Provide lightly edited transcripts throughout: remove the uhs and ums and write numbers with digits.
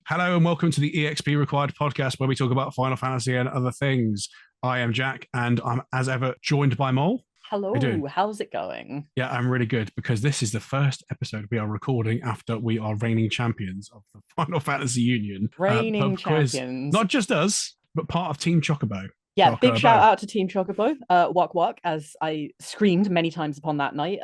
Hello and welcome to the EXP Required podcast where we talk about Final Fantasy and other things. I am Jack and I'm as ever joined by Mol. How you doing? Hello, how's it going? Yeah, I'm really good because this is the first episode we are recording after we are reigning champions of the Final Fantasy Union Reigning pub quiz. champions. Not just us, but part of Team Chocobo. Yeah, big shout out to Team Chocobo. Walk walk, as I screamed many times upon that night.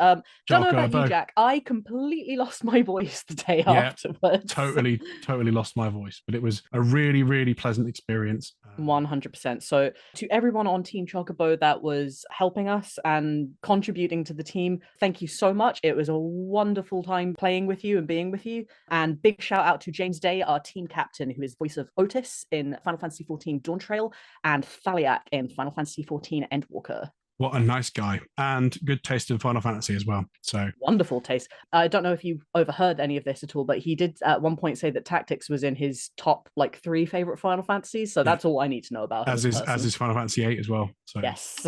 Don't know about you, Jack. I completely lost my voice the day afterwards. Totally lost my voice, but it was a really, really pleasant experience. 100%. So to everyone on Team Chocobo that was helping us and contributing to the team, thank you so much. It was a wonderful time playing with you and being with you. And big shout out to James Day, our team captain, who is voice of Otis in Final Fantasy XIV Dawn Trail and Thaliak in Final Fantasy XIV Endwalker. What a nice guy and good taste in Final Fantasy as well. So wonderful taste. I don't know if you overheard any of this at all, but he did at one point say that Tactics was in his top 3 favorite Final Fantasies. So that's all I need to know about. As is Final Fantasy VIII as well. So yes,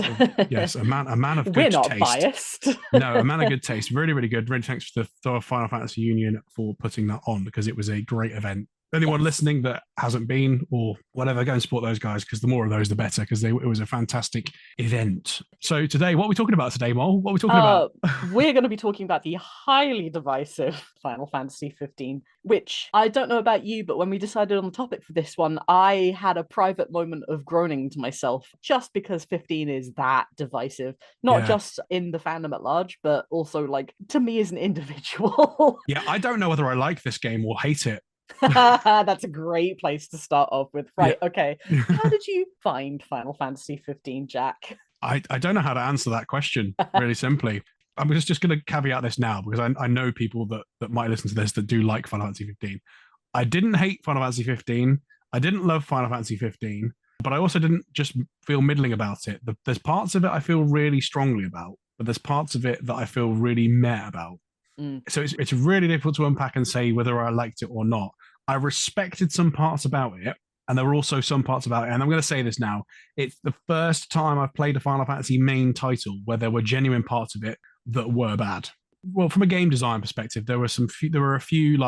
yes, a man of good taste. We're not biased. No, a man of good taste. Really, really good. Really thanks to the Final Fantasy Union for putting that on because it was a great event. Anyone listening that hasn't been or whatever, go and support those guys because the more of those, the better because it was a fantastic event. So today, what are we talking about today, Mol? What are we talking about? We're going to be talking about the highly divisive Final Fantasy XV, which I don't know about you, but when we decided on the topic for this one, I had a private moment of groaning to myself just because 15 is that divisive, not just in the fandom at large, but also to me as an individual. Yeah, I don't know whether I like this game or hate it. That's a great place to start off with. Right, okay. How did you find Final Fantasy 15, Jack? I don't know how to answer that question, really simply. I'm just going to caveat this now because I know people that might listen to this that do like Final Fantasy 15. I didn't hate Final Fantasy 15. I didn't love Final Fantasy 15, but I also didn't just feel middling about it. There's parts of it I feel really strongly about, but there's parts of it that I feel really meh about. So it's really difficult to unpack and say whether I liked it or not. I respected some parts about it, and there were also some parts about it. And I'm going to say this now. It's the first time I've played a Final Fantasy main title where there were genuine parts of it that were bad. Well, from a game design perspective, there were a few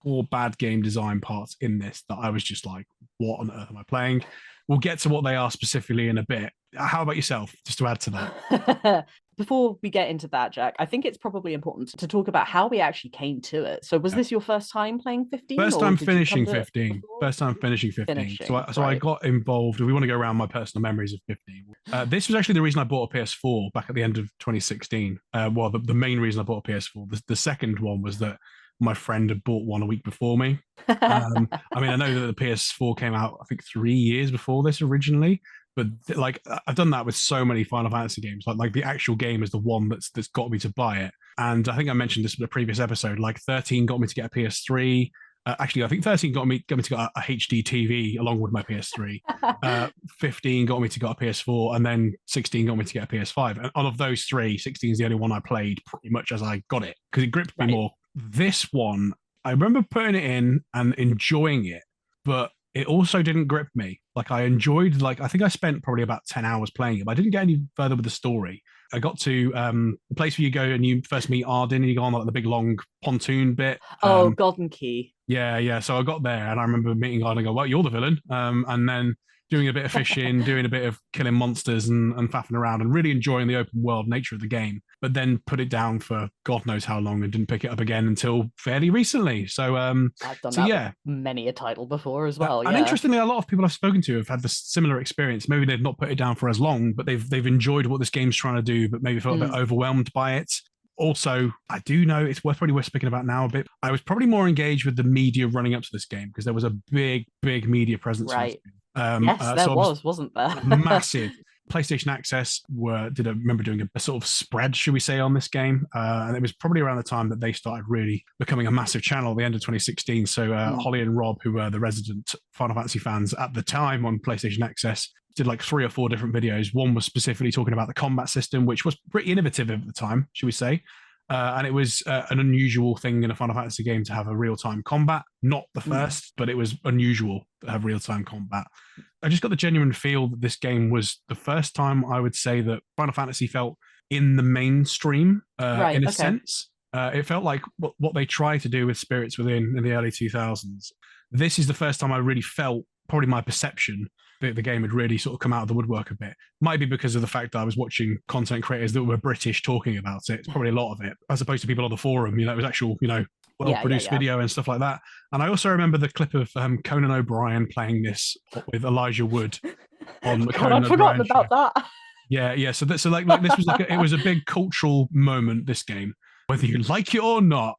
poor bad game design parts in this that I was just like, what on earth am I playing? We'll get to what they are specifically in a bit. How about yourself, just to add to that? Before we get into that, Jack, I think it's probably important to talk about how we actually came to it. So was this your first time playing 15? First time finishing 15. First time finishing 15. So I got involved. If we want to go around my personal memories of 15. This was actually the reason I bought a PS4 back at the end of 2016. Well, the main reason I bought a PS4. The second one was that my friend had bought one a week before me. I mean, I know that the PS4 came out, I think 3 years before this originally. But I've done that with so many Final Fantasy games. Like the actual game is the one that's got me to buy it. And I think I mentioned this in a previous episode. 13 got me to get a PS3. Actually, I think 13 got me to get a HD TV along with my PS3. 15 got me to get a PS4, and then 16 got me to get a PS5. And out of those three, 16 is the only one I played pretty much as I got it because it gripped me more. This one, I remember putting it in and enjoying it, but it also didn't grip me. I enjoyed, I think I spent probably about 10 hours playing it, but I didn't get any further with the story. I got to the place where you go and you first meet Arden and you go on the big long pontoon bit. Golden Key. Yeah. So I got there and I remember meeting Arden and go, well, you're the villain. And then doing a bit of fishing, doing a bit of killing monsters and faffing around and really enjoying the open world nature of the game, but then put it down for God knows how long and didn't pick it up again until fairly recently. So I've done that with many a title before as well. And interestingly, a lot of people I've spoken to have had this similar experience. Maybe they've not put it down for as long, but they've enjoyed what this game's trying to do, but maybe felt a bit overwhelmed by it. Also, I do know it's probably worth speaking about now a bit. I was probably more engaged with the media running up to this game because there was a big media presence. Right. Yes, there wasn't there? Massive. PlayStation Access remember doing a sort of spread, should we say, on this game. And it was probably around the time that they started really becoming a massive channel at the end of 2016. So Holly and Rob, who were the resident Final Fantasy fans at the time on PlayStation Access, did 3 or 4 different videos. One was specifically talking about the combat system, which was pretty innovative at the time, should we say. And it was an unusual thing in a Final Fantasy game to have a real-time combat. Not the first, but it was unusual to have real-time combat. I just got the genuine feel that this game was the first time I would say that Final Fantasy felt in the mainstream in a sense. It felt like what they tried to do with Spirits Within in the early 2000s. this is the first time I really felt probably my perception that the game had really sort of come out of the woodwork a bit. Might be because of the fact that I was watching content creators that were British talking about it. It's probably a lot of it, as opposed to people on the forum. It was actual, well-produced video and stuff like that. And I also remember the clip of Conan O'Brien playing this with Elijah Wood on the Conan I'd forgotten about that. Yeah. So this was it was a big cultural moment, this game, whether you like it or not.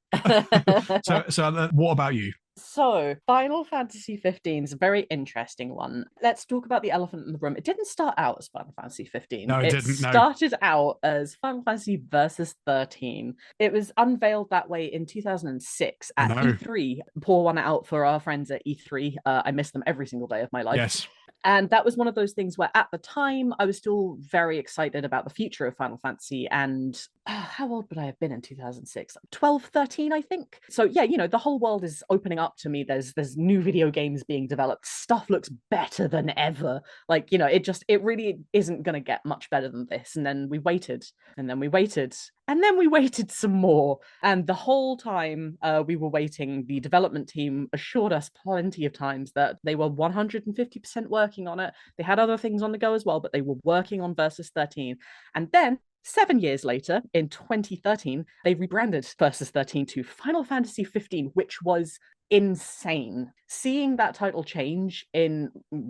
So what about you? So, Final Fantasy 15 is a very interesting one. Let's talk about the elephant in the room. It didn't start out as Final Fantasy 15. No, it didn't. No. Started out as Final Fantasy Versus XIII. It was unveiled that way in 2006 at E3. Pour one out for our friends at E3. I miss them every single day of my life. Yes. And that was one of those things where at the time I was still very excited about the future of Final Fantasy. And how old would I have been in 2006? 12, 13, I think. So yeah, the whole world is opening up to me. There's new video games being developed. Stuff looks better than ever. It really isn't going to get much better than this. And then we waited, and then we waited, and then we waited some more. And the whole time we were waiting, the development team assured us plenty of times that they were 150% working on it. They had other things on the go as well, but they were working on Versus 13. And then 7 years later, in 2013, they rebranded Versus 13 to Final Fantasy 15, which was insane. Seeing that title change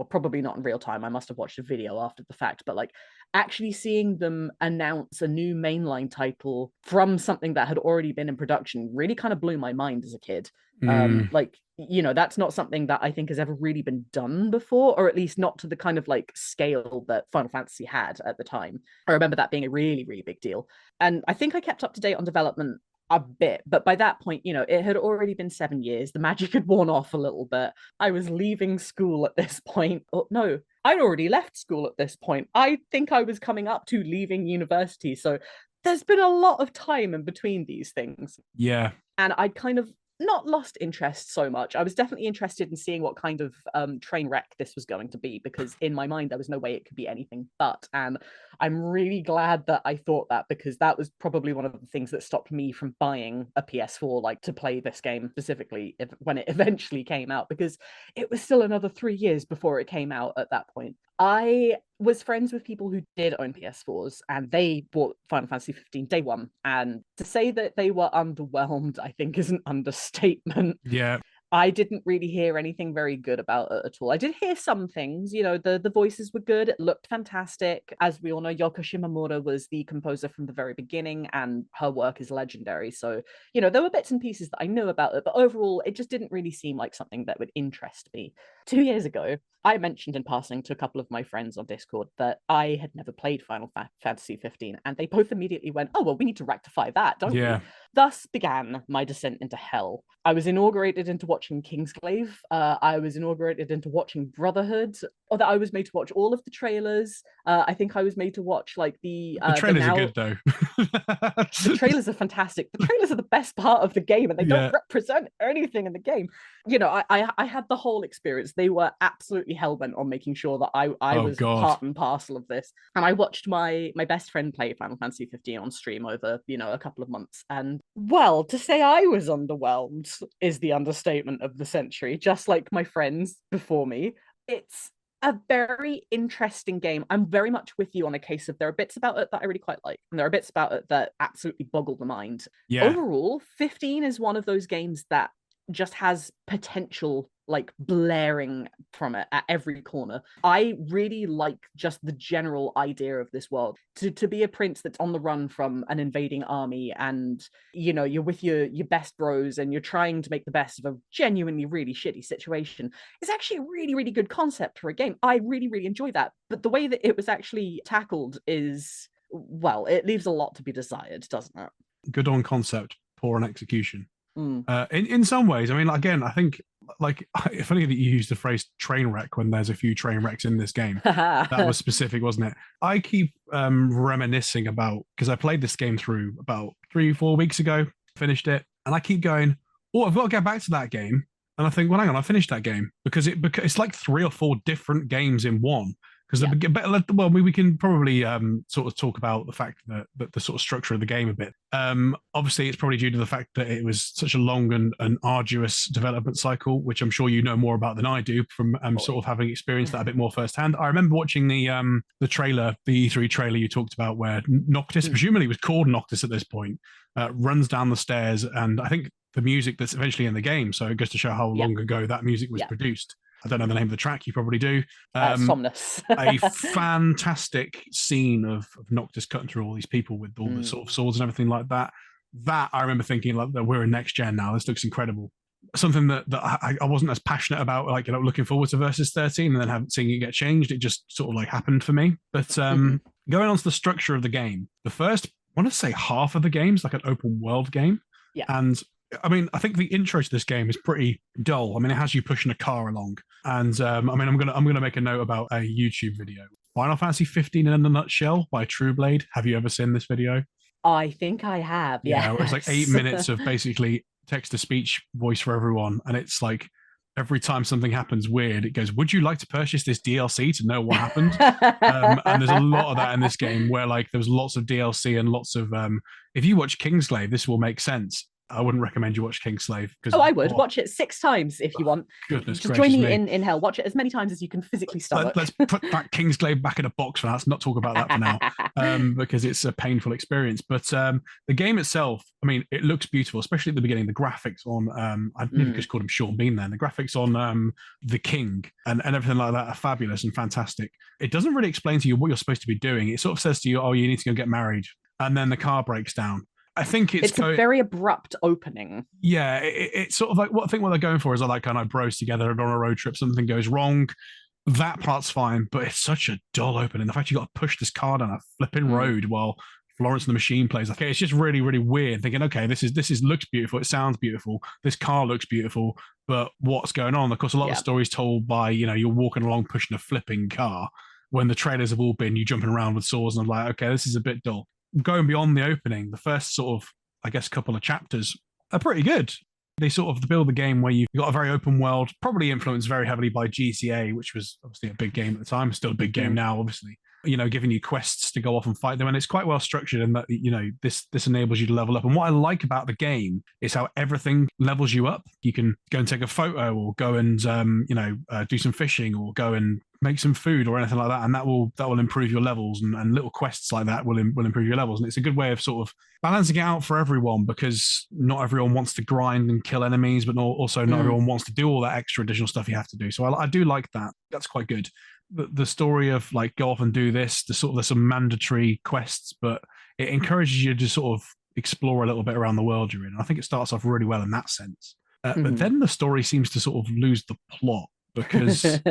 probably not in real time. I must have watched a video after the fact, but actually seeing them announce a new mainline title from something that had already been in production really kind of blew my mind as a kid. That's not something that I think has ever really been done before, or at least not to the kind of scale that Final Fantasy had at the time. I remember that being a really, really big deal. And I think I kept up to date on development a bit, but by that point, it had already been 7 years. The magic had worn off a little bit. I was leaving school at this point. Oh, no, I'd already left school at this point. I think I was coming up to leaving university. So there's been a lot of time in between these things. Yeah. And I kind of not lost interest so much. I was definitely interested in seeing what kind of train wreck this was going to be, because in my mind there was no way it could be anything but. And I'm really glad that I thought that, because that was probably one of the things that stopped me from buying a PS4 to play this game specifically when it eventually came out, because it was still another 3 years before it came out at that point. I was friends with people who did own PS4s, and they bought Final Fantasy 15 day one. And to say that they were underwhelmed, I think, is an understatement. Yeah. I didn't really hear anything very good about it at all. I did hear some things, the voices were good. It looked fantastic. As we all know, Yoko Shimomura was the composer from the very beginning, and her work is legendary. So, there were bits and pieces that I knew about it, but overall, it just didn't really seem like something that would interest me. 2 years ago, I mentioned in passing to a couple of my friends on Discord that I had never played Final Fantasy 15, and they both immediately went, "Oh, well, we need to rectify that, don't we?" Thus began my descent into hell. I was inaugurated into watching Kingsglaive. I was inaugurated into watching Brotherhood. Or that I was made to watch all of the trailers. I think I was made to watch the trailers are good though. The trailers are fantastic. The trailers are the best part of the game, and they don't represent anything in the game. I had the whole experience. They were absolutely hellbent on making sure that I was part and parcel of this. And I watched my best friend play Final Fantasy 15 on stream over a couple of months. And well, to say I was underwhelmed is the understatement of the century. Just like my friends before me, it's a very interesting game. I'm very much with you on a case of there are bits about it that I really quite like, and there are bits about it that absolutely boggle the mind. Overall, 15 is one of those games that just has potential blaring from it at every corner. I really like just the general idea of this world. To be a prince that's on the run from an invading army, and you're with your best bros and you're trying to make the best of a genuinely really shitty situation is actually a really, really good concept for a game. I really, really enjoy that. But the way that it was actually tackled is, well, it leaves a lot to be desired, doesn't it? Good on concept, poor on execution. In some ways, I mean, again, I think funny that you used the phrase train wreck when there's a few train wrecks in this game. That was specific, wasn't it? I keep reminiscing about, because I played this game through about 3-4 weeks ago, finished it, and I keep going, oh, I've got to get back to that game. And I think, well, hang on, I finished that game, because it's like 3 or 4 different games in one. Because well, we can probably sort of talk about the fact that the sort of structure of the game a bit. Obviously, it's probably due to the fact that it was such a long and arduous development cycle, which I'm sure you know more about than I do from sort of having experienced that a bit more firsthand. I remember watching the trailer, the E3 trailer you talked about, where Noctis, presumably was called Noctis at this point, runs down the stairs, and I think the music that's eventually in the game. So it goes to show how long ago that music was produced. I don't know the name of the track. You probably do. Somnus. A fantastic scene of Noctis cutting through all these people with all the sort of swords and everything like that. That I remember thinking, like, that we're in next gen now. This looks incredible. Something that I wasn't as passionate about, like, looking forward to Versus 13 and then seeing it get changed. It just sort of like happened for me. But going on to the structure of the game, the first, I want to say half of the game is like an open world game. Yeah. And I mean, I think the intro to this game is pretty dull. I mean, it has you pushing a car along, and I mean, I'm gonna make a note about a YouTube video, Final Fantasy 15 in a nutshell by Trueblade. Have you ever seen this video? I think I have. Yeah, it's like 8 minutes of basically text to speech voice for everyone, and it's like every time something happens weird, it goes, "Would you like to purchase this DLC to know what happened?" And there's a lot of that in this game, where like there was lots of DLC and lots of if you watch Kingslave, this will make sense. I wouldn't recommend you watch Kingslave. I would watch it 6 times if you want. Goodness Just join me in hell. Watch it as many times as you can physically stomach. Let's put that Kingslave back in a box for now. Let's not talk about that for now, because it's a painful experience. But the game itself, I mean, it looks beautiful, especially at the beginning. The graphics on, I nearly just called him Sean Bean then. The graphics on the King and everything like that are fabulous and fantastic. It doesn't really explain to you what you're supposed to be doing. It sort of says to you, "Oh, you need to go get married," and then the car breaks down. I think it's a very abrupt opening. Yeah, it's sort of like what they're going for is like kind of bros together and on a road trip. Something goes wrong. That part's fine, but it's such a dull opening. The fact you got to push this car down a flipping road while Florence and the Machine plays. Okay, it's just really, really weird. Thinking, okay, this is looks beautiful. It sounds beautiful. This car looks beautiful, but what's going on? Of course, a lot of the stories told by you're walking along pushing a flipping car. When the trailers have all been you jumping around with swords, and I'm like, okay, this is a bit dull. Going beyond the opening, the first sort of, I guess, couple of chapters are pretty good. They sort of build the game where you've got a very open world, probably influenced very heavily by GTA, which was obviously a big game at the time, still a big game now, obviously. Giving you quests to go off and fight them, and it's quite well structured in that this enables you to level up. And what I like about the game is how everything levels you up. You can go and take a photo, or go and do some fishing, or go and make some food or anything like that, and that will improve your levels, and little quests like that will improve your levels. And it's a good way of sort of balancing it out for everyone, because not everyone wants to grind and kill enemies, but also not everyone wants to do all that extra additional stuff you have to do. So I do like that. That's quite good. The story of like go off and do this, there's some mandatory quests, but it encourages you to sort of explore a little bit around the world you're in. And I think it starts off really well in that sense. But then the story seems to sort of lose the plot because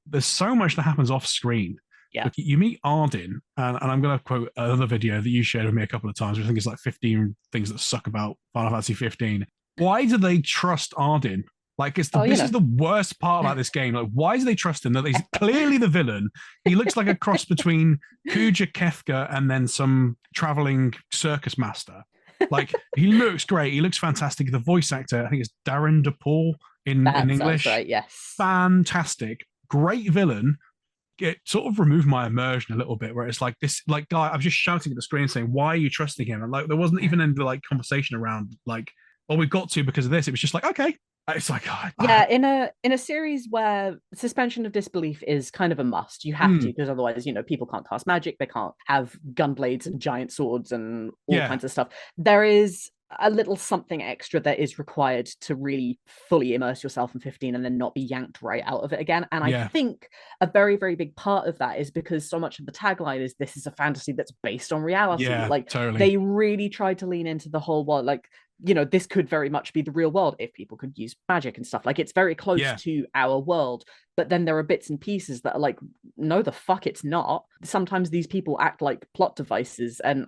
there's so much that happens off screen. Yeah. You meet Ardyn, and I'm going to quote another video that you shared with me a couple of times. I think it's like 15 things that suck about Final Fantasy 15. Why do they trust Ardyn? Like, this is the worst part about this game. Like, why do they trust him? That he's clearly the villain. He looks like a cross between Kuja Kefka and then some traveling circus master. Like, he looks great. He looks fantastic. The voice actor, I think it's Darren DePaul in English. Right, yes. Fantastic. Great villain. It sort of removed my immersion a little bit, where it's like this, like, guy, I was just shouting at the screen saying, why are you trusting him? And like, there wasn't even any like conversation around like, well, we've got to because of this. It was just like, okay. It's like, in a series where suspension of disbelief is kind of a must, you have to, because otherwise, people can't cast magic, they can't have gun blades and giant swords and all kinds of stuff. There is a little something extra that is required to really fully immerse yourself in 15 and then not be yanked right out of it again. And I think a very, very big part of that is because so much of the tagline is this is a fantasy that's based on reality. Yeah, like totally. They really tried to lean into the whole world, like, this could very much be the real world if people could use magic and stuff. Like, it's very close to our world, but then there are bits and pieces that are like, no, the fuck it's not. Sometimes these people act like plot devices, and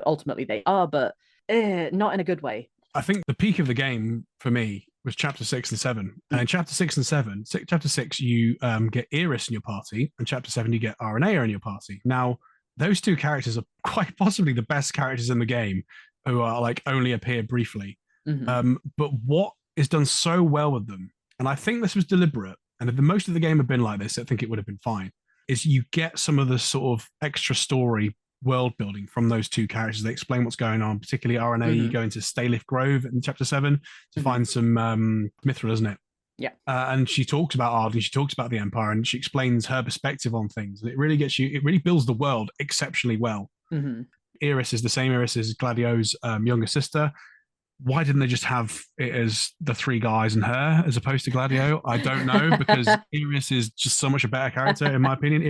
ultimately they are, but not in a good way. I think the peak of the game for me was chapter 6 and 7. And in chapter 6 and 7, chapter 6, you get Iris in your party, and chapter 7, you get Aranea in your party. Now, those two characters are quite possibly the best characters in the game, who are like only appear briefly. But what is done so well with them, and I think this was deliberate, and if the most of the game had been like this, I think it would have been fine. is you get some of the sort of extra story world building from those two characters. They explain what's going on, particularly RNA. You go into Staylith Grove in chapter 7 to find some Mithril, isn't it? Yeah. And she talks about Arden, she talks about the Empire, and she explains her perspective on things. And it really gets you, it really builds the world exceptionally well. Iris is the same Iris as Gladio's younger sister. Why didn't they just have it as the three guys and her as opposed to Gladio? I don't know, because Iris is just so much a better character, in my opinion.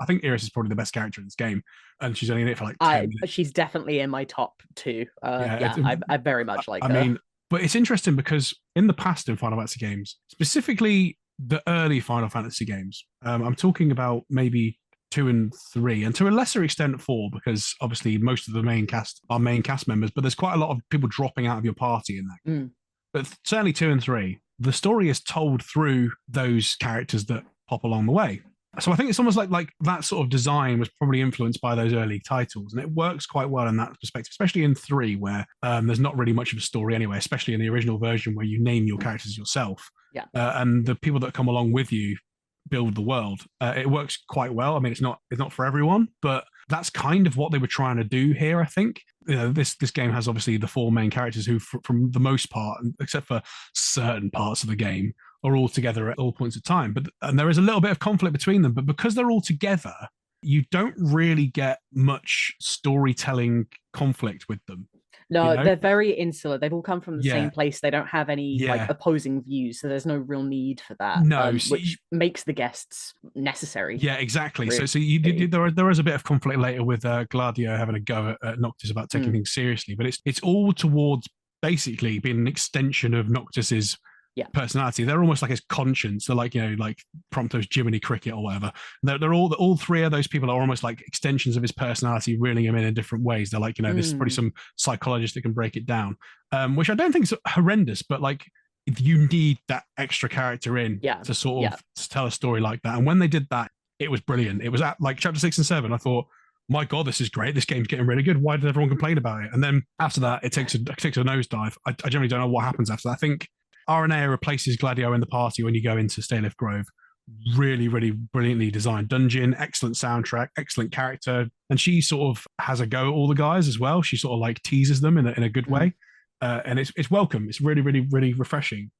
I think Iris is probably the best character in this game, and she's only in it for like 10 minutes. She's definitely in my top 2. I very much like her. I mean, but it's interesting because in the past in Final Fantasy games, specifically the early Final Fantasy games, I'm talking about maybe 2 and 3, and to a lesser extent 4, because obviously most of the main cast are main cast members, but there's quite a lot of people dropping out of your party in that. But certainly 2 and 3, the story is told through those characters that pop along the way. So I think it's almost like that sort of design was probably influenced by those early titles, and it works quite well in that perspective, especially in 3, where there's not really much of a story anyway, especially in the original version where you name your characters yourself. And the people that come along with you build the world. It works quite well. I mean, it's not for everyone, but that's kind of what they were trying to do here, I think. You know, this game has obviously the 4 main characters who, from the most part, except for certain parts of the game, are all together at all points of time. And there is a little bit of conflict between them, but because they're all together, you don't really get much storytelling conflict with them. No, they're very insular. They've all come from the same place. They don't have any like opposing views, so there's no real need for that. No, which makes the guests necessary. Yeah, exactly. Really. So there is a bit of conflict later with Gladio having a go at Noctis about taking things seriously, but it's all towards basically being an extension of Noctis's personality. They're almost like his conscience. They're like, like Prompto's Jiminy Cricket or whatever. They're all 3 of those people are almost like extensions of his personality, reeling him in different ways. They're like, this is probably some psychologist that can break it down, which I don't think is horrendous, but like you need that extra character in to sort of tell a story like that. And when they did that, it was brilliant. It was at like chapter 6 and 7. I thought, my God, this is great. This game's getting really good. Why did everyone complain about it? And then after that, it takes a nosedive. I generally don't know what happens after that. I think RNA replaces Gladio in the party when you go into Staylith Grove. Really, really brilliantly designed dungeon, excellent soundtrack, excellent character. And she sort of has a go at all the guys as well. She sort of like teases them in a good way. And it's welcome. It's really, really, really refreshing.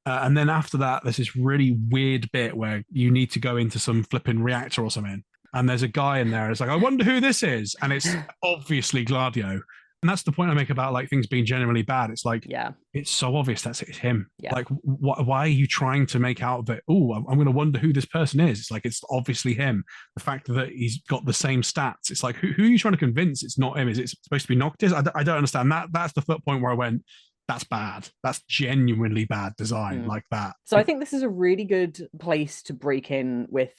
And then after that, there's this really weird bit where you need to go into some flipping reactor or something. And there's a guy in there. It's like, I wonder who this is. And it's obviously Gladio. And that's the point I make about like things being generally bad. It's like, it's so obvious it's him. Like, why are you trying to make out that, I'm going to wonder who this person is? It's like, it's obviously him. The fact that he's got the same stats. It's like, who are you trying to convince it's not him? Is it supposed to be Noctis? I don't understand that. That's the point where I went, that's bad. That's genuinely bad design like that. So I think this is a really good place to break in with,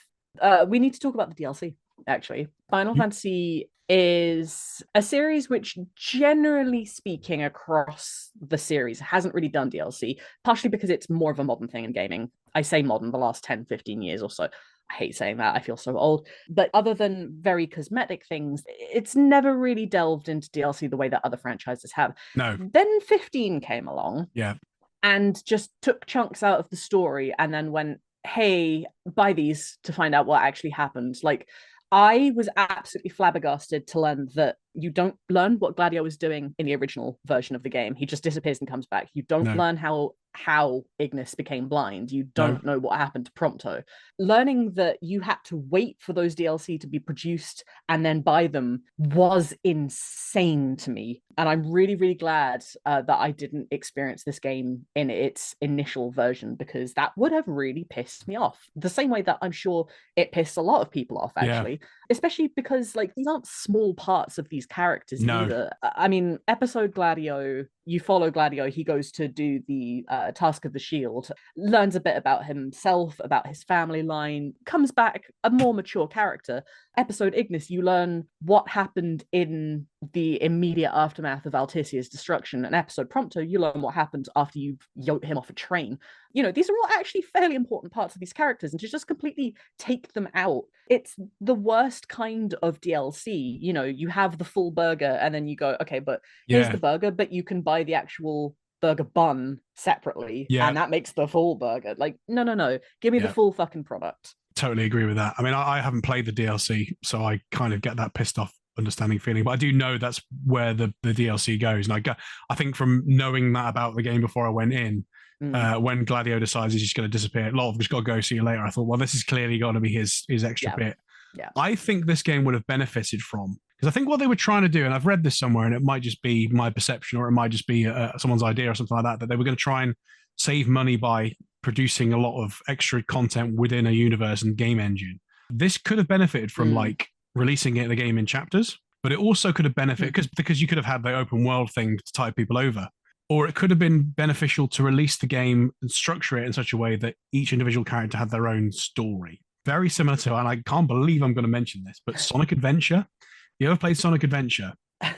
we need to talk about the DLC, actually. Final Fantasy is a series which, generally speaking, across the series hasn't really done DLC, partially because it's more of a modern thing in gaming. I say modern, the last 10, 15 years or so. I hate saying that. I feel so old. But other than very cosmetic things, it's never really delved into DLC the way that other franchises have. No. Then 15 came along. Yeah. And just took chunks out of the story and then went, hey, buy these to find out what actually happened. Like, I was absolutely flabbergasted to learn that you don't learn what Gladio was doing in the original version of the game. He just disappears and comes back. You don't learn how Ignis became blind. You don't know what happened to Prompto. Learning that you had to wait for those DLC to be produced and then buy them was insane to me. And I'm really, really glad that I didn't experience this game in its initial version, because that would have really pissed me off. The same way that I'm sure it pissed a lot of people off, actually. Especially because like these aren't small parts of these characters either. I mean, episode Gladio, you follow Gladio, he goes to do the task of the shield, learns a bit about himself, about his family line, comes back a more mature character. Episode Ignis, you learn what happened in the immediate aftermath of Alticia's destruction. And episode Prompto, you learn what happened after you've yoked him off a train. These are all actually fairly important parts of these characters, and to just completely take them out, it's the worst kind of DLC. You have the full burger and then you go, okay, but here's the burger, but you can buy the actual burger bun separately, and that makes the full burger. Like, no, give me the full fucking product. totally agree with that. I mean, I haven't played the DLC, so I kind of get that pissed off understanding feeling, but I do know that's where the DLC goes. And I think from knowing that about the game before I went in, when Gladio decides he's just going to disappear, Love, just got to go, see you later. I thought, well, this is clearly going to be his extra bit. Yeah. I think this game would have benefited from, because I think what they were trying to do, and I've read this somewhere, and it might just be my perception, or it might just be someone's idea or something like that, that they were going to try and save money by producing a lot of extra content within a universe and game engine. This could have benefited from like releasing it in the game in chapters, but it also could have benefited because you could have had the open world thing to tide people over. Or it could have been beneficial to release the game and structure it in such a way that each individual character had their own story. Very similar to, and I can't believe I'm going to mention this, but Sonic Adventure. You ever played Sonic Adventure? I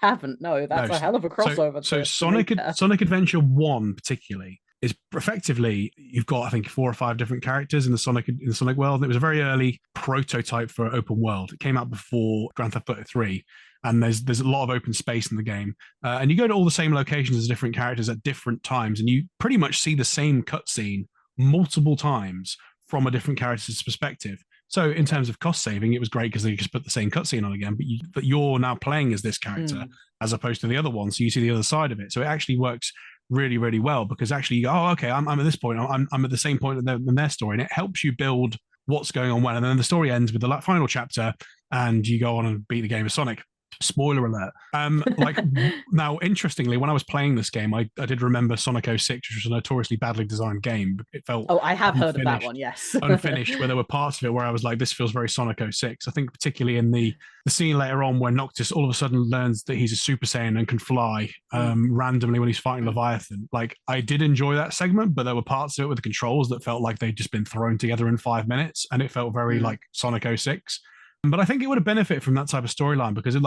haven't. No, that's a hell of a crossover. So Sonic Adventure 1 particularly is effectively, you've got I think 4 or 5 different characters in the Sonic world. And it was a very early prototype for open world. It came out before Grand Theft Auto 3. And there's a lot of open space in the game, and you go to all the same locations as different characters at different times, and you pretty much see the same cutscene multiple times from a different character's perspective. So in terms of cost saving, it was great because they just put the same cutscene on again, but you're now playing as this character as opposed to the other one, so you see the other side of it. So it actually works really, really well because actually you go, oh, okay, I'm at this point, I'm at the same point in their story, and it helps you build what's going on well. And then the story ends with the final chapter, and you go on and beat the game of Sonic. Spoiler alert. Now, interestingly, when I was playing this game, I did remember Sonic 06, which was a notoriously badly designed game. It felt I have heard of that one, yes. Unfinished, where there were parts of it where I was like, this feels very Sonic 06. I think particularly in the scene later on where Noctis all of a sudden learns that he's a Super Saiyan and can fly randomly when he's fighting Leviathan. Like, I did enjoy that segment, but there were parts of it with the controls that felt like they'd just been thrown together in 5 minutes, and it felt very like Sonic 06. But I think it would have benefited from that type of storyline because,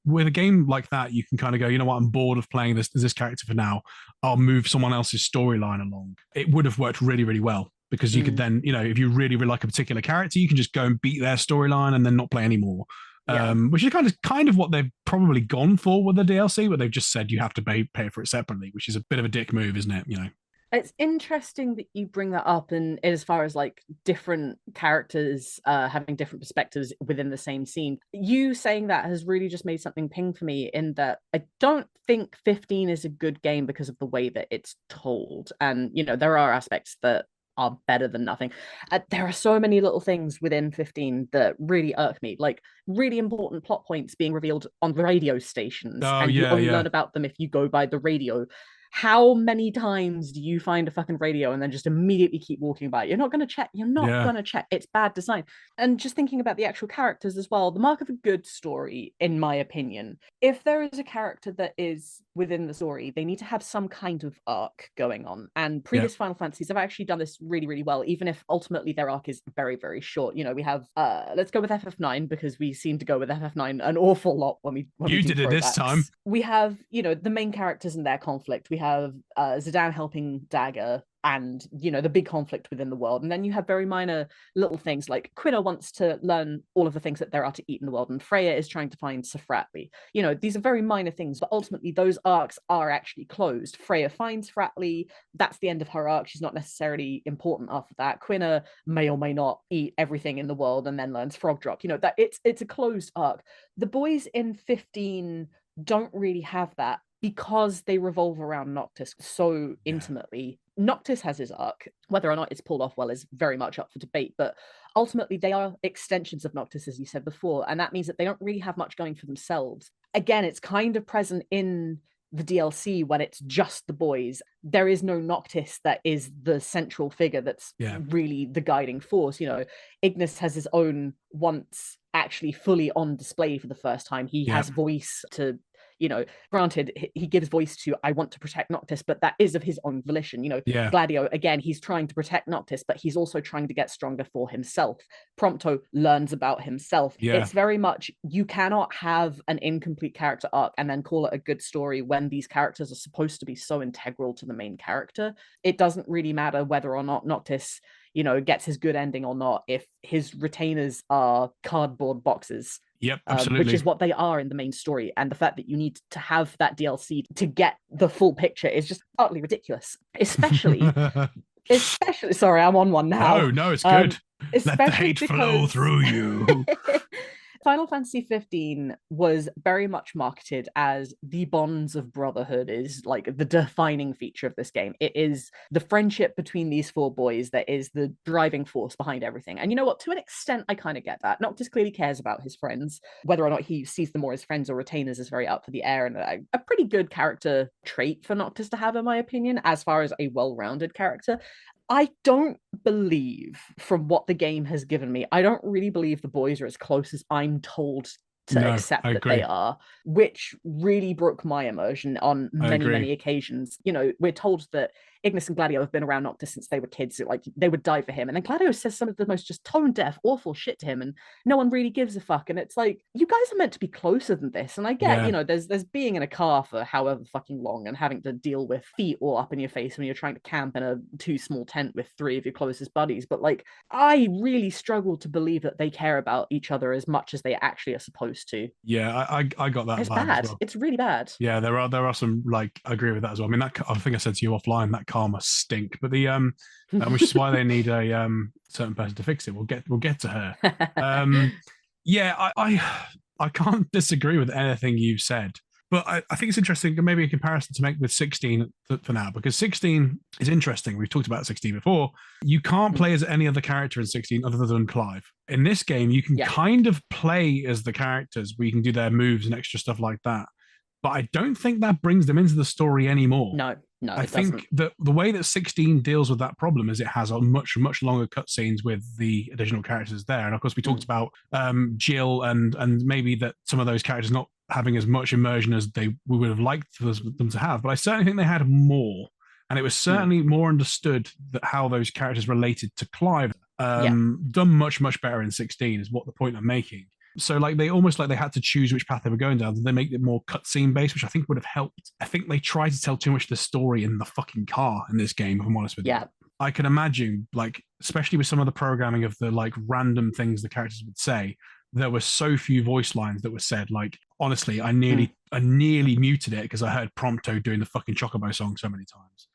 with a game like that, you can kind of go, you know what, I'm bored of playing this character for now. I'll move someone else's storyline along. It would have worked really, really well because you could then, if you really, really like a particular character, you can just go and beat their storyline and then not play anymore. Which is kind of what they've probably gone for with the DLC, but they've just said you have to pay for it separately, which is a bit of a dick move, isn't it? It's interesting that you bring that up, and as far as like different characters having different perspectives within the same scene, you saying that has really just made something ping for me in that I don't think 15 is a good game because of the way that it's told. And, there are aspects that are better than nothing. There are so many little things within 15 that really irk me, like really important plot points being revealed on the radio stations, and you only learn about them if you go by the radio. How many times do you find a fucking radio and then just immediately keep walking by? You're not going to check. You're not going to check. It's bad design. And just thinking about the actual characters as well, the mark of a good story, in my opinion, if there is a character that is within the story, they need to have some kind of arc going on. And previous Final Fantasies have actually done this really, really well, even if ultimately their arc is very, very short. We have, let's go with FF9 because we seem to go with FF9 an awful lot when we you did it this time. We have, the main characters and their conflict. We have Zidane helping Dagger and, the big conflict within the world. And then you have very minor little things like Quina wants to learn all of the things that there are to eat in the world, and Freya is trying to find Safratli. These are very minor things, but ultimately those arcs are actually closed. Freya finds Fratli. That's the end of her arc. She's not necessarily important after that. Quina may or may not eat everything in the world and then learns Frog Drop. That it's a closed arc. The boys in 15 don't really have that because they revolve around Noctis so intimately. Noctis has his arc. Whether or not it's pulled off well is very much up for debate, but ultimately they are extensions of Noctis, as you said before, and that means that they don't really have much going for themselves. Again, it's kind of present in the DLC when it's just the boys. There is no Noctis that is the central figure that's really the guiding force. Ignis has his own once actually fully on display for the first time. He has voice to granted, he gives voice to I want to protect Noctis, but that is of his own volition. Gladio, again, he's trying to protect Noctis, but he's also trying to get stronger for himself. Prompto learns about himself. It's very much, you cannot have an incomplete character arc and then call it a good story when these characters are supposed to be so integral to the main character. It doesn't really matter whether or not Noctis gets his good ending or not if his retainers are cardboard boxes. Yep, absolutely. Which is what they are in the main story. And the fact that you need to have that DLC to get the full picture is just utterly ridiculous. Especially, sorry, I'm on one now. No, it's good. Let the especially hate flow because through you. Final Fantasy 15 was very much marketed as the bonds of brotherhood is like the defining feature of this game. It is the friendship between these four boys that is the driving force behind everything. And you know what? To an extent, I kind of get that. Noctis clearly cares about his friends. Whether or not he sees them more as friends or retainers is very up for the air, and a pretty good character trait for Noctis to have, in my opinion, as far as a well-rounded character. I don't believe, from what the game has given me, I don't really believe the boys are as close as I'm told to accept that they are, which really broke my immersion on many occasions. You know, we're told that Ignis and Gladio have been around Noctis since they were kids, so like they would die for him. And then Gladio says some of the most just tone deaf, awful shit to him, and no one really gives a fuck. And it's like, you guys are meant to be closer than this. And I get, you know, there's being in a car for however fucking long and having to deal with feet all up in your face when you're trying to camp in a too small tent with three of your closest buddies. But like, I really struggle to believe that they care about each other as much as they actually are supposed to. Yeah, I got that. It's vibe bad. as well. It's really bad. Yeah, there are some, like, I agree with that as well. I mean, that, I think I said to you offline, that car must stink. But the which is why they need a certain person to fix it. We'll get to her. Yeah, I can't disagree with anything you've said. But I think it's interesting, maybe a comparison to make with 16 for now, because 16 is interesting. We've talked about 16 before. You can't play as any other character in 16 other than Clive. In this game, you can kind of play as the characters, where you can do their moves and extra stuff like that. But I don't think that brings them into the story anymore. No, I think that the way that 16 deals with that problem is it has a much longer cutscenes with the additional characters there. And of course, we talked about Jill and maybe that some of those characters not having as much immersion as we would have liked them to have. But I certainly think they had more. And it was certainly more understood that how those characters related to Clive. Done much better in 16 is what the point I'm making. So like they almost like they had to choose which path they were going down. Did they make it more cutscene based, which I think would have helped? I think they tried to tell too much of the story in the fucking car in this game, if I'm honest with you. I can imagine, like, especially with some of the programming of the like random things the characters would say, there were so few voice lines that were said. Like, honestly, I nearly muted it because I heard Prompto doing the fucking Chocobo song so many times.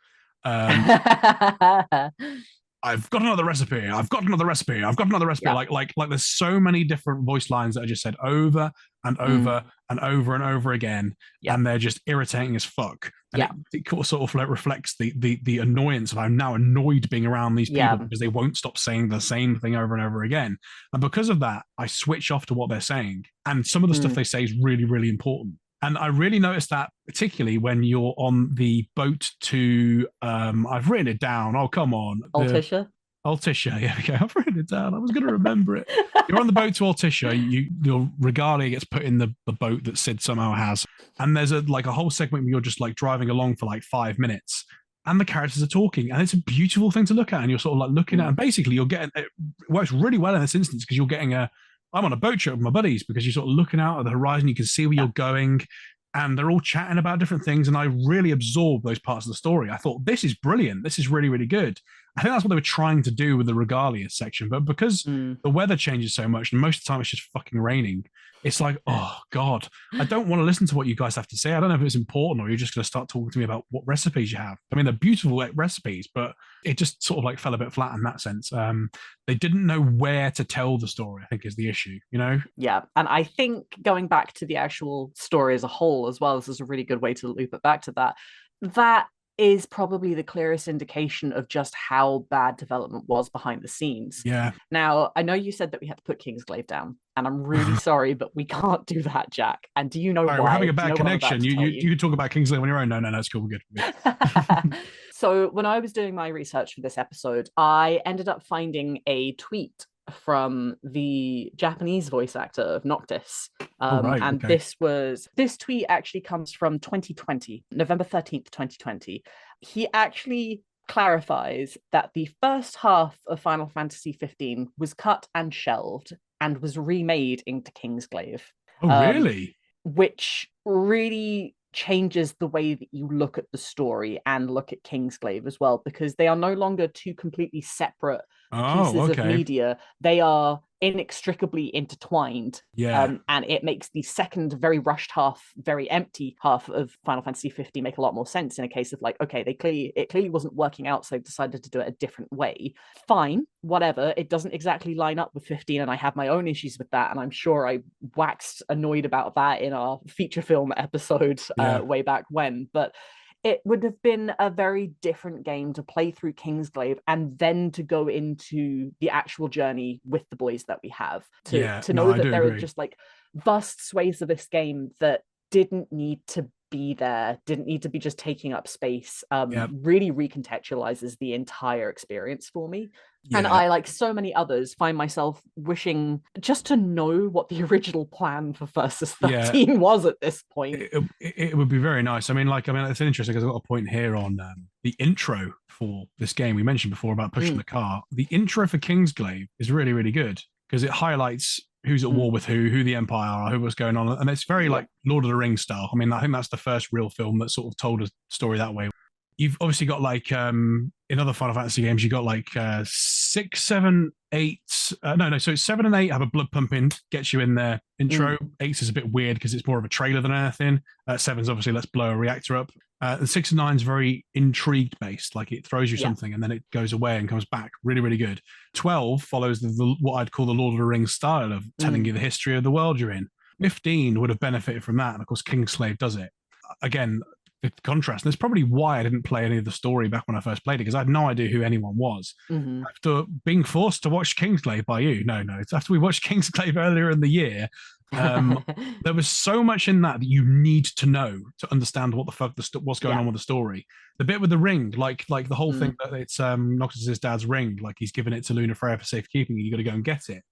I've got another recipe. I've got another recipe. I've got another recipe. Like there's so many different voice lines that are just said over and over and over and over again, and they're just irritating as fuck. And it sort of like reflects the annoyance of I'm now annoyed being around these people because they won't stop saying the same thing over and over again. And because of that, I switch off to what they're saying. And some of the stuff they say is really important. And I really noticed that particularly when you're on the boat to, I've written it down. Oh, come on. Altissia? Altissia, yeah, okay. I've written it down. I was going to remember it. You're on the boat to Altissia. Your regalia gets put in the boat that Sid somehow has. And there's a whole segment where you're just like driving along for like 5 minutes. And the characters are talking. And it's a beautiful thing to look at. And you're sort of like looking at, and basically you're getting, it works really well in this instance because you're getting I'm on a boat trip with my buddies because you're sort of looking out at the horizon. You can see where you're going, and they're all chatting about different things. And I really absorbed those parts of the story. I thought, this is brilliant. This is really good. I think that's what they were trying to do with the regalia section. But because the weather changes so much, and most of the time it's just fucking raining, it's like, oh God, I don't want to listen to what you guys have to say. I don't know if it's important or you're just going to start talking to me about what recipes you have. I mean, they're beautiful recipes, but it just sort of like fell a bit flat in that sense. They didn't know where to tell the story, I think is the issue, you know? Yeah. And I think going back to the actual story as a whole as well, this is a really good way to loop it back to that. That is probably the clearest indication of just how bad development was behind the scenes. Yeah. Now, I know you said that we had to put Kingsglaive down, and I'm really sorry, but we can't do that, Jack. And do you know why? We're having a bad connection. You can talk about Kingsglaive on your own. No, it's cool. We're good. So when I was doing my research for this episode, I ended up finding a tweet from the Japanese voice actor of Noctis. This tweet actually comes from 2020, November 13th, 2020. He actually clarifies that the first half of Final Fantasy 15 was cut and shelved and was remade into Kingsglaive. Oh, really? Which really changes the way that you look at the story and look at Kingsglaive as well, because they are no longer two completely separate pieces of media. They are inextricably intertwined. Yeah. And it makes the second very rushed half, very empty half of Final Fantasy 50 make a lot more sense in a case of like, okay, it clearly wasn't working out, so they've decided to do it a different way. Fine, whatever. It doesn't exactly line up with 15, and I have my own issues with that, and I'm sure I waxed annoyed about that in our feature film episode way back when. But it would have been a very different game to play through Kingsglaive and then to go into the actual journey with the boys that we have. To know that there are just like vast swathes of this game that didn't need to be there, didn't need to be just taking up space, really recontextualizes the entire experience for me. Yeah. And I, like so many others, find myself wishing just to know what the original plan for Versus 13 was at this point. It would be very nice. It's interesting because I've got a point here on the intro for this game. We mentioned before about pushing the car. The intro for Kingsglaive is really, really good because it highlights who's at war with who the Empire are, what's going on. And it's very like Lord of the Rings style. I think that's the first real film that sort of told a story that way. You've obviously got like in other Final Fantasy games, you got like 6, 7, 8. So 7 and 8 have a blood pumping, gets you in there. Intro 8 is a bit weird because it's more of a trailer than anything. 7's obviously let's blow a reactor up. And 6 and 9 is very intrigue based, like it throws you something and then it goes away and comes back. Really, really good. 12 follows what I'd call the Lord of the Rings style of telling you the history of the world you're in. 15 would have benefited from that, and of course Kingsglaive does it. Again, the contrast. And that's probably why I didn't play any of the story back when I first played it, because I had no idea who anyone was. After being forced to watch Kingsglaive by you, it's after we watched Kingsglaive earlier in the year, there was so much in that you need to know to understand what the fuck what's going on with the story. The bit with the ring, like the whole thing that it's Noctis' dad's ring, like he's given it to Luna Freya for safekeeping, and you got to go and get it.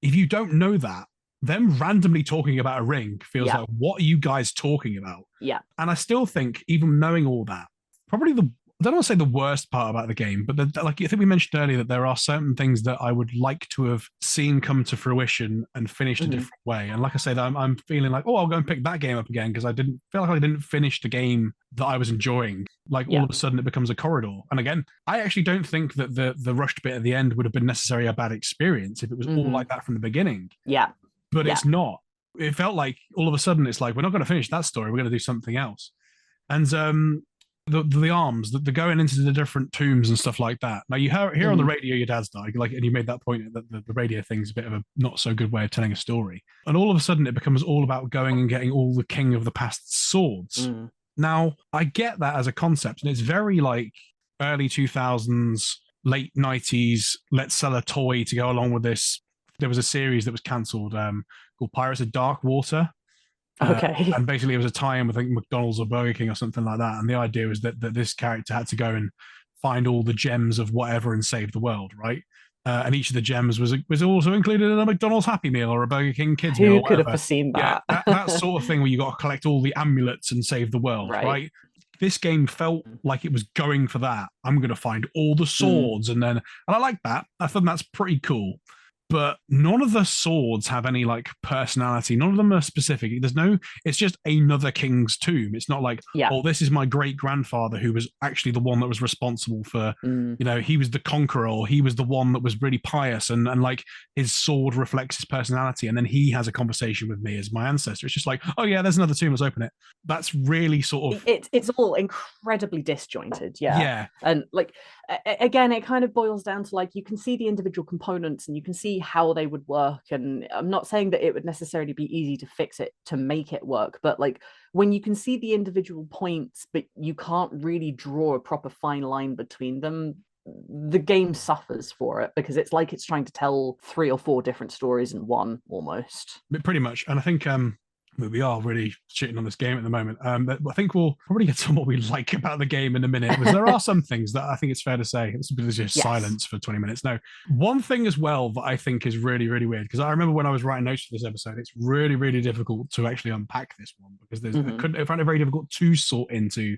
If you don't know that, them randomly talking about a ring feels like, what are you guys talking about? Yeah. And I still think, even knowing all that, probably I don't want to say the worst part about the game, but like I think we mentioned earlier that there are certain things that I would like to have seen come to fruition and finished a different way. And like I said, I'm feeling like, I'll go and pick that game up again because I didn't feel like I didn't finish the game that I was enjoying. Like all of a sudden it becomes a corridor. And again, I actually don't think that the rushed bit at the end would have been necessarily a bad experience if it was all like that from the beginning. Yeah. But it's not. It felt like all of a sudden it's like, we're not going to finish that story. We're going to do something else. And the arms, the going into the different tombs and stuff like that. Now you hear on the radio your dad's died, and you made that point that the radio thing's a bit of a not so good way of telling a story. And all of a sudden it becomes all about going and getting all the King of the Past's swords. Now I get that as a concept, and it's very like early 2000s, late 90s. Let's sell a toy to go along with this. There was a series that was cancelled called Pirates of Dark Water. Okay. And basically it was a tie-in with, I think, McDonald's or Burger King or something like that. And the idea was that this character had to go and find all the gems of whatever and save the world, right? And each of the gems was also included in a McDonald's Happy Meal or a Burger King Kids Meal. Who could have foreseen that? Yeah, that sort of thing where you got to collect all the amulets and save the world, right? This game felt like it was going for that. I'm going to find all the swords. And I like that. I thought that's pretty cool. But none of the swords have any like personality. None of them are specific. It's just another king's tomb. It's not like, this is my great grandfather who was actually the one that was responsible for, he was the conqueror, or he was the one that was really pious and like his sword reflects his personality. And then he has a conversation with me as my ancestor. It's just like, there's another tomb. Let's open it. That's really sort of. It's all incredibly disjointed. Yeah. And like, again, it kind of boils down to like, you can see the individual components and you can see how they would work, and I'm not saying that it would necessarily be easy to fix it to make it work, but like when you can see the individual points but you can't really draw a proper fine line between them, the game suffers for it because it's like it's trying to tell 3 or 4 different stories in one almost. Pretty much. And I think we are really shitting on this game at the moment. But I think we'll probably get to what we like about the game in a minute, because there are some things that I think it's fair to say. It's a bit of just silence for 20 minutes. No, one thing as well that I think is really, really weird, because I remember when I was writing notes for this episode, it's really, really difficult to actually unpack this one, because I find it very difficult to sort into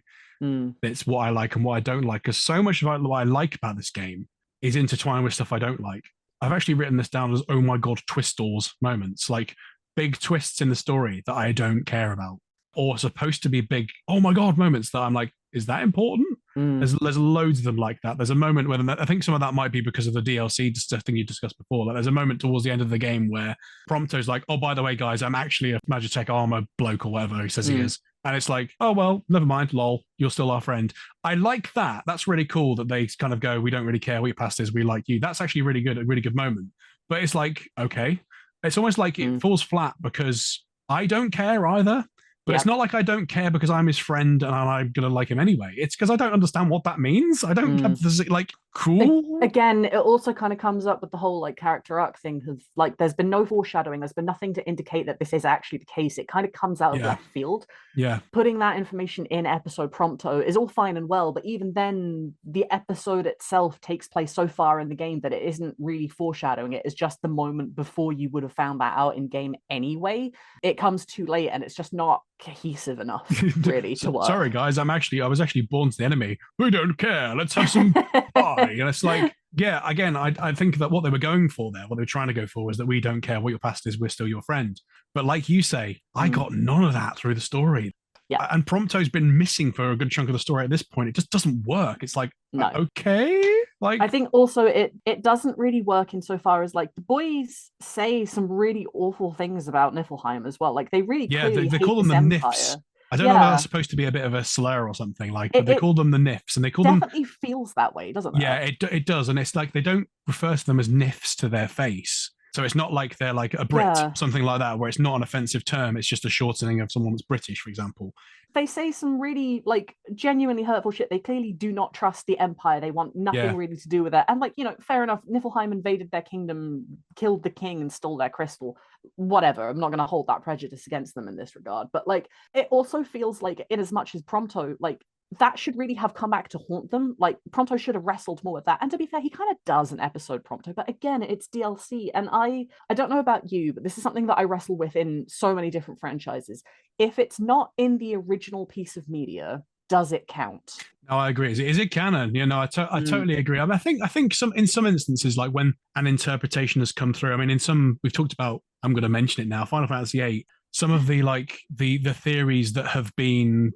it's what I like and what I don't like, because so much of what I like about this game is intertwined with stuff I don't like. I've actually written this down as, oh my God, twist doors moments, like big twists in the story that I don't care about, or supposed to be big, oh my God moments that I'm like, is that important? There's loads of them like that. There's a moment where I think some of that might be because of the DLC thing you discussed before. Like there's a moment towards the end of the game where Prompto's like, "Oh, by the way, guys, I'm actually a Magitech armor bloke or whatever he says he is." And it's like, "Oh well, never mind, lol. You're still our friend." I like that. That's really cool that they kind of go, "We don't really care what your past is. We like you." That's actually really good, a really good moment. But it's like, okay, it's almost like it falls flat because I don't care either. But it's not like I don't care because I'm his friend and I'm going to like him anyway. It's because I don't understand what that means. I don't have this, like, cool. Again, it also kind of comes up with the whole, like, character arc thing of, like, there's been no foreshadowing. There's been nothing to indicate that this is actually the case. It kind of comes out of left field. Yeah. Putting that information in episode Prompto is all fine and well, but even then, the episode itself takes place so far in the game that it isn't really foreshadowing. It is just the moment before you would have found that out in game anyway. It comes too late and it's just not cohesive enough really to work. Sorry guys, I was actually born to the enemy. We don't care, let's have some pie. And it's like, yeah, again, I think that what they were going for there, what they were trying to go for, was that we don't care what your past is, we're still your friend. But like you say, I got none of that through the story. Yeah. And Prompto's been missing for a good chunk of the story at this point. It just doesn't work. It's like, okay. Like, I think also it doesn't really work insofar as, like, the boys say some really awful things about Niflheim as well. Like, they really clearly they hate call them the Empire. Nifs. I don't know if that's supposed to be a bit of a slur or something, like, but they call them the Nifs, and they call them. Definitely feels that way, doesn't it? Yeah, it does, and it's like they don't refer to them as Nifs to their face. So it's not like they're like a Brit, something like that, where it's not an offensive term. It's just a shortening of someone that's British, for example. They say some really, like, genuinely hurtful shit. They clearly do not trust the Empire. They want nothing really to do with it. And, like, you know, fair enough. Niflheim invaded their kingdom, killed the king, and stole their crystal. Whatever. I'm not going to hold that prejudice against them in this regard. But, like, it also feels like, in as much as Prompto, like, that should really have come back to haunt them. Like, Prompto should have wrestled more with that. And to be fair, he kind of does an episode Prompto, but again, it's DLC. And I don't know about you, but this is something that I wrestle with in so many different franchises. If it's not in the original piece of media, does it count? No, I agree. Is it canon? You know, I totally agree. I mean, I think in some instances, like when an interpretation has come through. I mean, in some we've talked about. I'm going to mention it now. Final Fantasy VIII. Some of the the theories that have been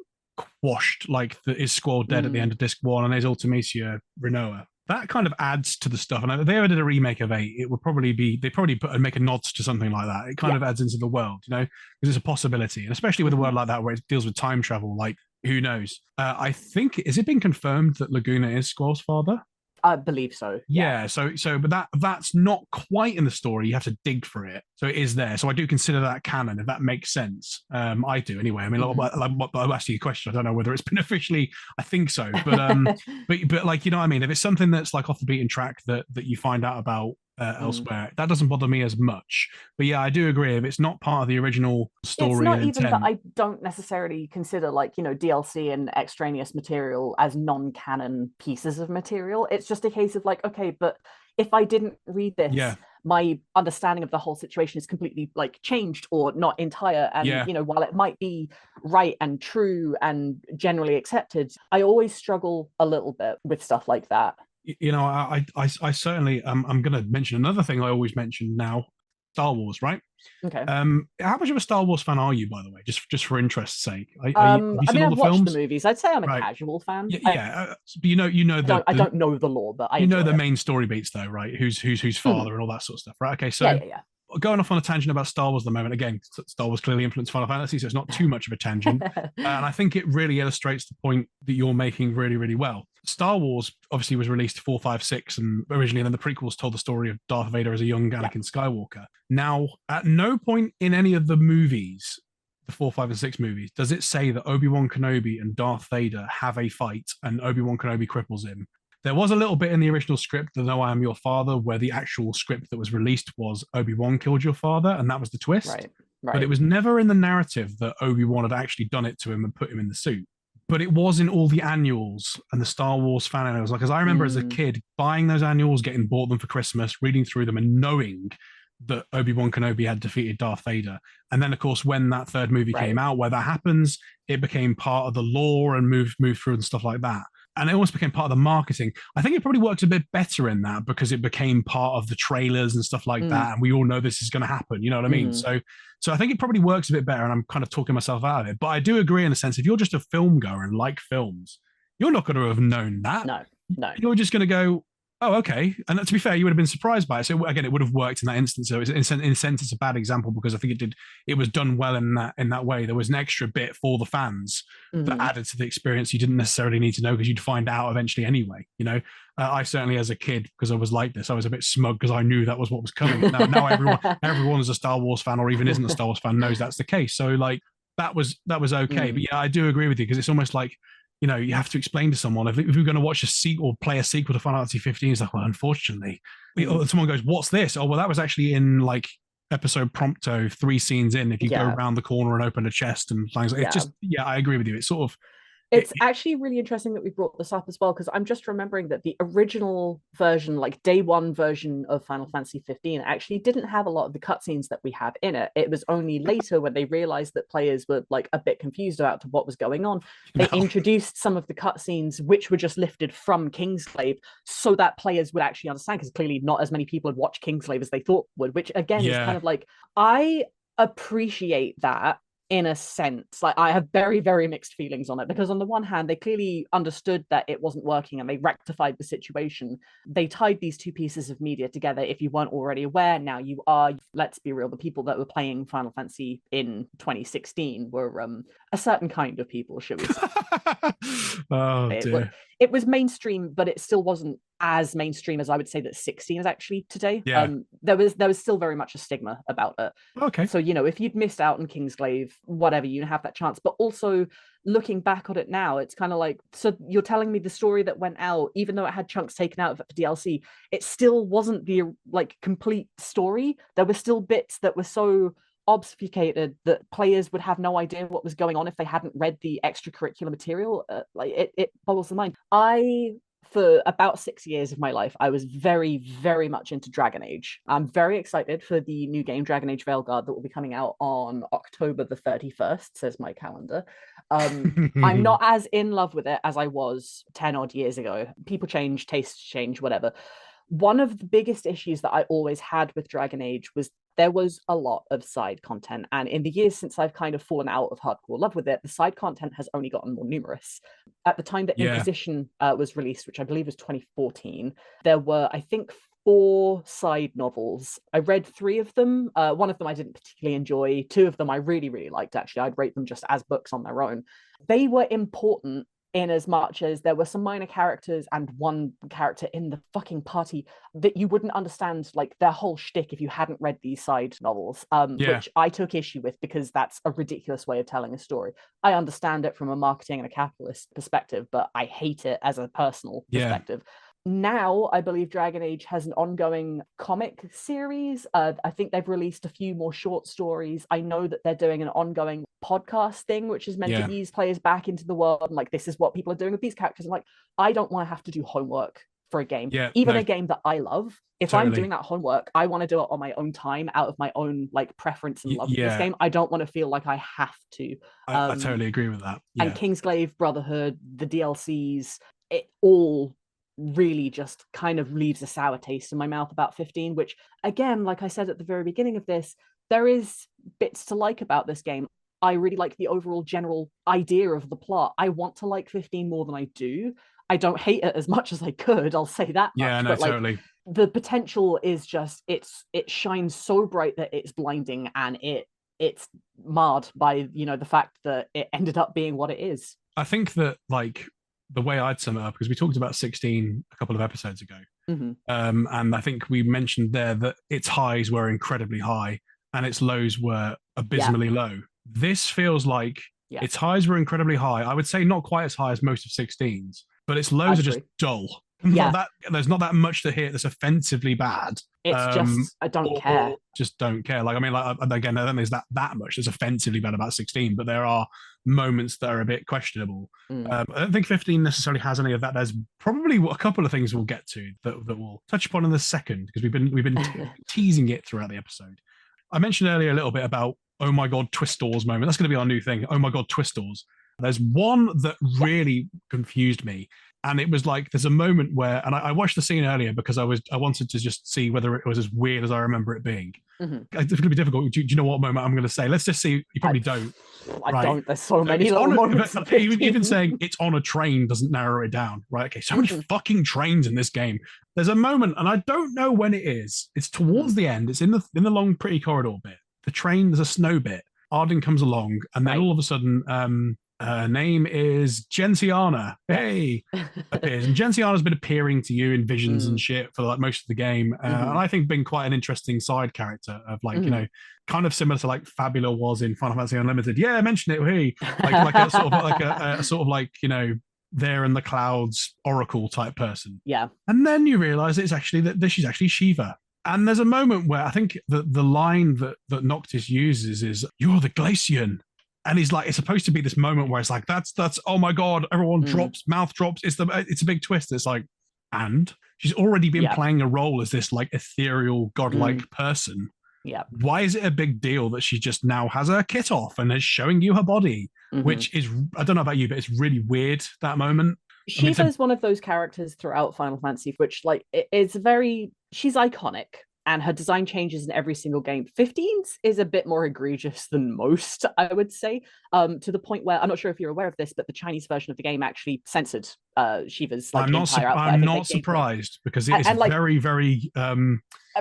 quashed, like is Squall dead at the end of disc 1 and there's Ultimacia Renoa. That kind of adds to the stuff. And if they ever did a remake of 8, it would probably be, they probably make a nod to something like that. It kind of adds into the world, you know, because it's a possibility. And especially with a world like that where it deals with time travel, like who knows? I think, is it been confirmed that Laguna is Squall's father? I believe so. Yeah. But that's not quite in the story. You have to dig for it. So it is there. So I do consider that canon, if that makes sense. I do anyway. I mean, I'll ask you a question. I don't know whether it's been officially. I think so, but but like, you know what I mean. If it's something that's like off the beaten track that you find out about elsewhere, that doesn't bother me as much. But yeah, I do agree. If it's not part of the original story, it's not and even intent, that I don't necessarily consider, like, you know, DLC and extraneous material as non-canon pieces of material. It's just a case of like, okay, but if I didn't read this, my understanding of the whole situation is completely like changed or not entire. And you know, while it might be right and true and generally accepted, I always struggle a little bit with stuff like that. You know, I certainly I'm going to mention another thing I always mention now, Star Wars, right? Okay. How much of a Star Wars fan are you, by the way? Just for interest's sake. I've watched the movies. I'd say I'm a casual fan. Yeah. But you know I don't know the lore, but I know the main story beats though, right? Who's father and all that sort of stuff, right? Okay, so going off on a tangent about Star Wars at the moment. Again, Star Wars clearly influenced Final Fantasy, so it's not too much of a tangent. And I think it really illustrates the point that you're making really, really well. Star Wars obviously was released 4, 5, 6, and originally, and then the prequels told the story of Darth Vader as a young Anakin Skywalker. Now, at no point in any of the movies, the 4, 5, and 6 movies, does it say that Obi-Wan Kenobi and Darth Vader have a fight and Obi-Wan Kenobi cripples him. There was a little bit in the original script, the No, I Am Your Father, where the actual script that was released was Obi-Wan killed your father, and that was the twist. Right. But it was never in the narrative that Obi-Wan had actually done it to him and put him in the suit. But it was in all the annuals and the Star Wars fan annuals. Like, as I remember as a kid, buying those annuals, getting bought them for Christmas, reading through them and knowing that Obi-Wan Kenobi had defeated Darth Vader. And then, of course, when that third movie came out, where that happens, it became part of the lore and moved through and stuff like that. And it almost became part of the marketing. I think it probably worked a bit better in that because it became part of the trailers and stuff like that. And we all know this is going to happen. You know what I mean? So I think it probably works a bit better, and I'm kind of talking myself out of it. But I do agree in a sense, if you're just a film goer and like films, you're not going to have known that. No, no. You're just going to go, oh, okay. And to be fair, you would have been surprised by it. So again, it would have worked in that instance. So in a sense, it's a bad example because I think it was done well in that way. There was an extra bit for the fans that added to the experience you didn't necessarily need to know because you'd find out eventually anyway. You know, I certainly, as a kid, because I was like this, I was a bit smug because I knew that was what was coming. Now everyone is a Star Wars fan or even isn't a Star Wars fan knows that's the case. So like that was okay. But yeah, I do agree with you because it's almost like, you know, you have to explain to someone if you're going to watch a sequel or play a sequel to Final Fantasy 15, it's like, well, unfortunately, someone goes, what's this? Oh, well, that was actually in like episode prompto 3 scenes in. If you go around the corner and open a chest and things, it's just, I agree with you. It's sort of, it's actually really interesting that we brought this up as well, because I'm just remembering that the original version, like day one version of Final Fantasy 15, actually didn't have a lot of the cutscenes that we have in it. It was only later when they realized that players were like a bit confused about what was going on. They introduced some of the cutscenes which were just lifted from Kingsglaive so that players would actually understand, because clearly not as many people had watched Kingsglaive as they thought would, which again is kind of like, I appreciate that. In a sense, like I have very, very mixed feelings on it, because on the one hand, they clearly understood that it wasn't working and they rectified the situation. They tied these two pieces of media together. If you weren't already aware, now you are. Let's be real, the people that were playing Final Fantasy in 2016 were a certain kind of people, should we say. Oh dear. It was mainstream, but it still wasn't as mainstream as I would say that 16 is actually today. Yeah. There was still very much a stigma about it. Okay. So, you know, if you'd missed out on Kingsglaive, whatever, you have that chance. But also looking back on it now, it's kind of like, so you're telling me the story that went out, even though it had chunks taken out of it for DLC, it still wasn't the like complete story. There were still bits that were so obfuscated that players would have no idea what was going on if they hadn't read the extracurricular material. Like it boggles the mind. For about 6 years of my life, I was very, very much into Dragon Age. I'm very excited for the new game, Dragon Age Veilguard, that will be coming out on October the 31st, says my calendar. I'm not as in love with it as I was 10 odd years ago. People change, tastes change, whatever. One of the biggest issues that I always had with Dragon Age was there was a lot of side content. And in the years since I've kind of fallen out of hardcore love with it, the side content has only gotten more numerous. At the time that Inquisition was released, which I believe was 2014, there were, I think, 4 side novels. I read 3 of them. One of them I didn't particularly enjoy. 2 of them I really, really liked, actually. I'd rate them just as books on their own. They were important in as much as there were some minor characters and one character in the fucking party that you wouldn't understand like their whole shtick if you hadn't read these side novels, which I took issue with because that's a ridiculous way of telling a story. I understand it from a marketing and a capitalist perspective, but I hate it as a personal perspective. Now, I believe Dragon Age has an ongoing comic series. I think they've released a few more short stories. I know that they're doing an ongoing podcast thing, which is meant to ease players back into the world. And like, this is what people are doing with these characters. And like, I don't want to have to do homework for a game, even a game that I love. If I'm doing that homework, I want to do it on my own time, out of my own like preference and love for this game. I don't want to feel like I have to. I totally agree with that. And Kingsglaive, Brotherhood, the DLCs, it all really just kind of leaves a sour taste in my mouth about 15, which again, like I said at the very beginning of this, there is bits to like about this game. I really like the overall general idea of the plot. I want to like 15 more than I do. I don't hate it as much as I could, I'll say that much. But totally. The potential is just, it shines so bright that it's blinding, and it's marred by, you know, the fact that it ended up being what it is. I think that like the way I'd sum it up, because we talked about 16 a couple of episodes ago, and I think we mentioned there that its highs were incredibly high and its lows were abysmally low. This feels like its highs were incredibly high. I would say not quite as high as most of 16's, but its lows are just dull. There's not that much to hit that's offensively bad. It's just I don't care. Just don't care. Like, I mean, like, again, I don't think there's that much that's offensively bad about 16, but there are moments that are a bit questionable. I don't think 15 necessarily has any of that. There's probably a couple of things we'll get to that we'll touch upon in a second, because we've been teasing it throughout the episode. I mentioned earlier a little bit about oh my god twistors moment. That's going to be our new thing. Oh my god twistors. There's one that really confused me, And it was like, there's a moment where, and I watched the scene earlier because I wanted to just see whether it was as weird as I remember it being. Mm-hmm. It's going to be difficult. Do you know what moment I'm going to say? Let's just see. You probably don't. I don't. There's so many little moments. Even saying it's on a train doesn't narrow it down, right? Okay, so many fucking trains in this game. There's a moment, and I don't know when it is. It's towards the end. It's in the long, pretty corridor bit. The train, there's a snow bit. Arden comes along, and then all of a sudden, her name is Gentiana. Hey, appears, and Gentiana's been appearing to you in visions and shit for like most of the game, and I think been quite an interesting side character of like you know, kind of similar to like Fabula was in Final Fantasy Unlimited. Yeah, mention it. Hey, like a sort of like a sort of like you know, there in the clouds oracle type person. Yeah, and then you realize it's actually that she's actually Shiva. And there's a moment where I think the line that Noctis uses is "You're the Glacian," and he's like, it's supposed to be this moment where it's like, that's oh my god, everyone mouth drops. It's a big twist. It's like, and she's already been playing a role as this like ethereal godlike person. Yeah. Why is it a big deal that she just now has her kit off and is showing you her body? Which is, I don't know about you, but it's really weird, that moment. Shiva is one of those characters throughout Final Fantasy, which like it's she's iconic and her design changes in every single game. 15's is a bit more egregious than most, I would say, to the point where, I'm not sure if you're aware of this, but the Chinese version of the game actually censored Shiva's like entire outfit. I'm not surprised because it is like, very, very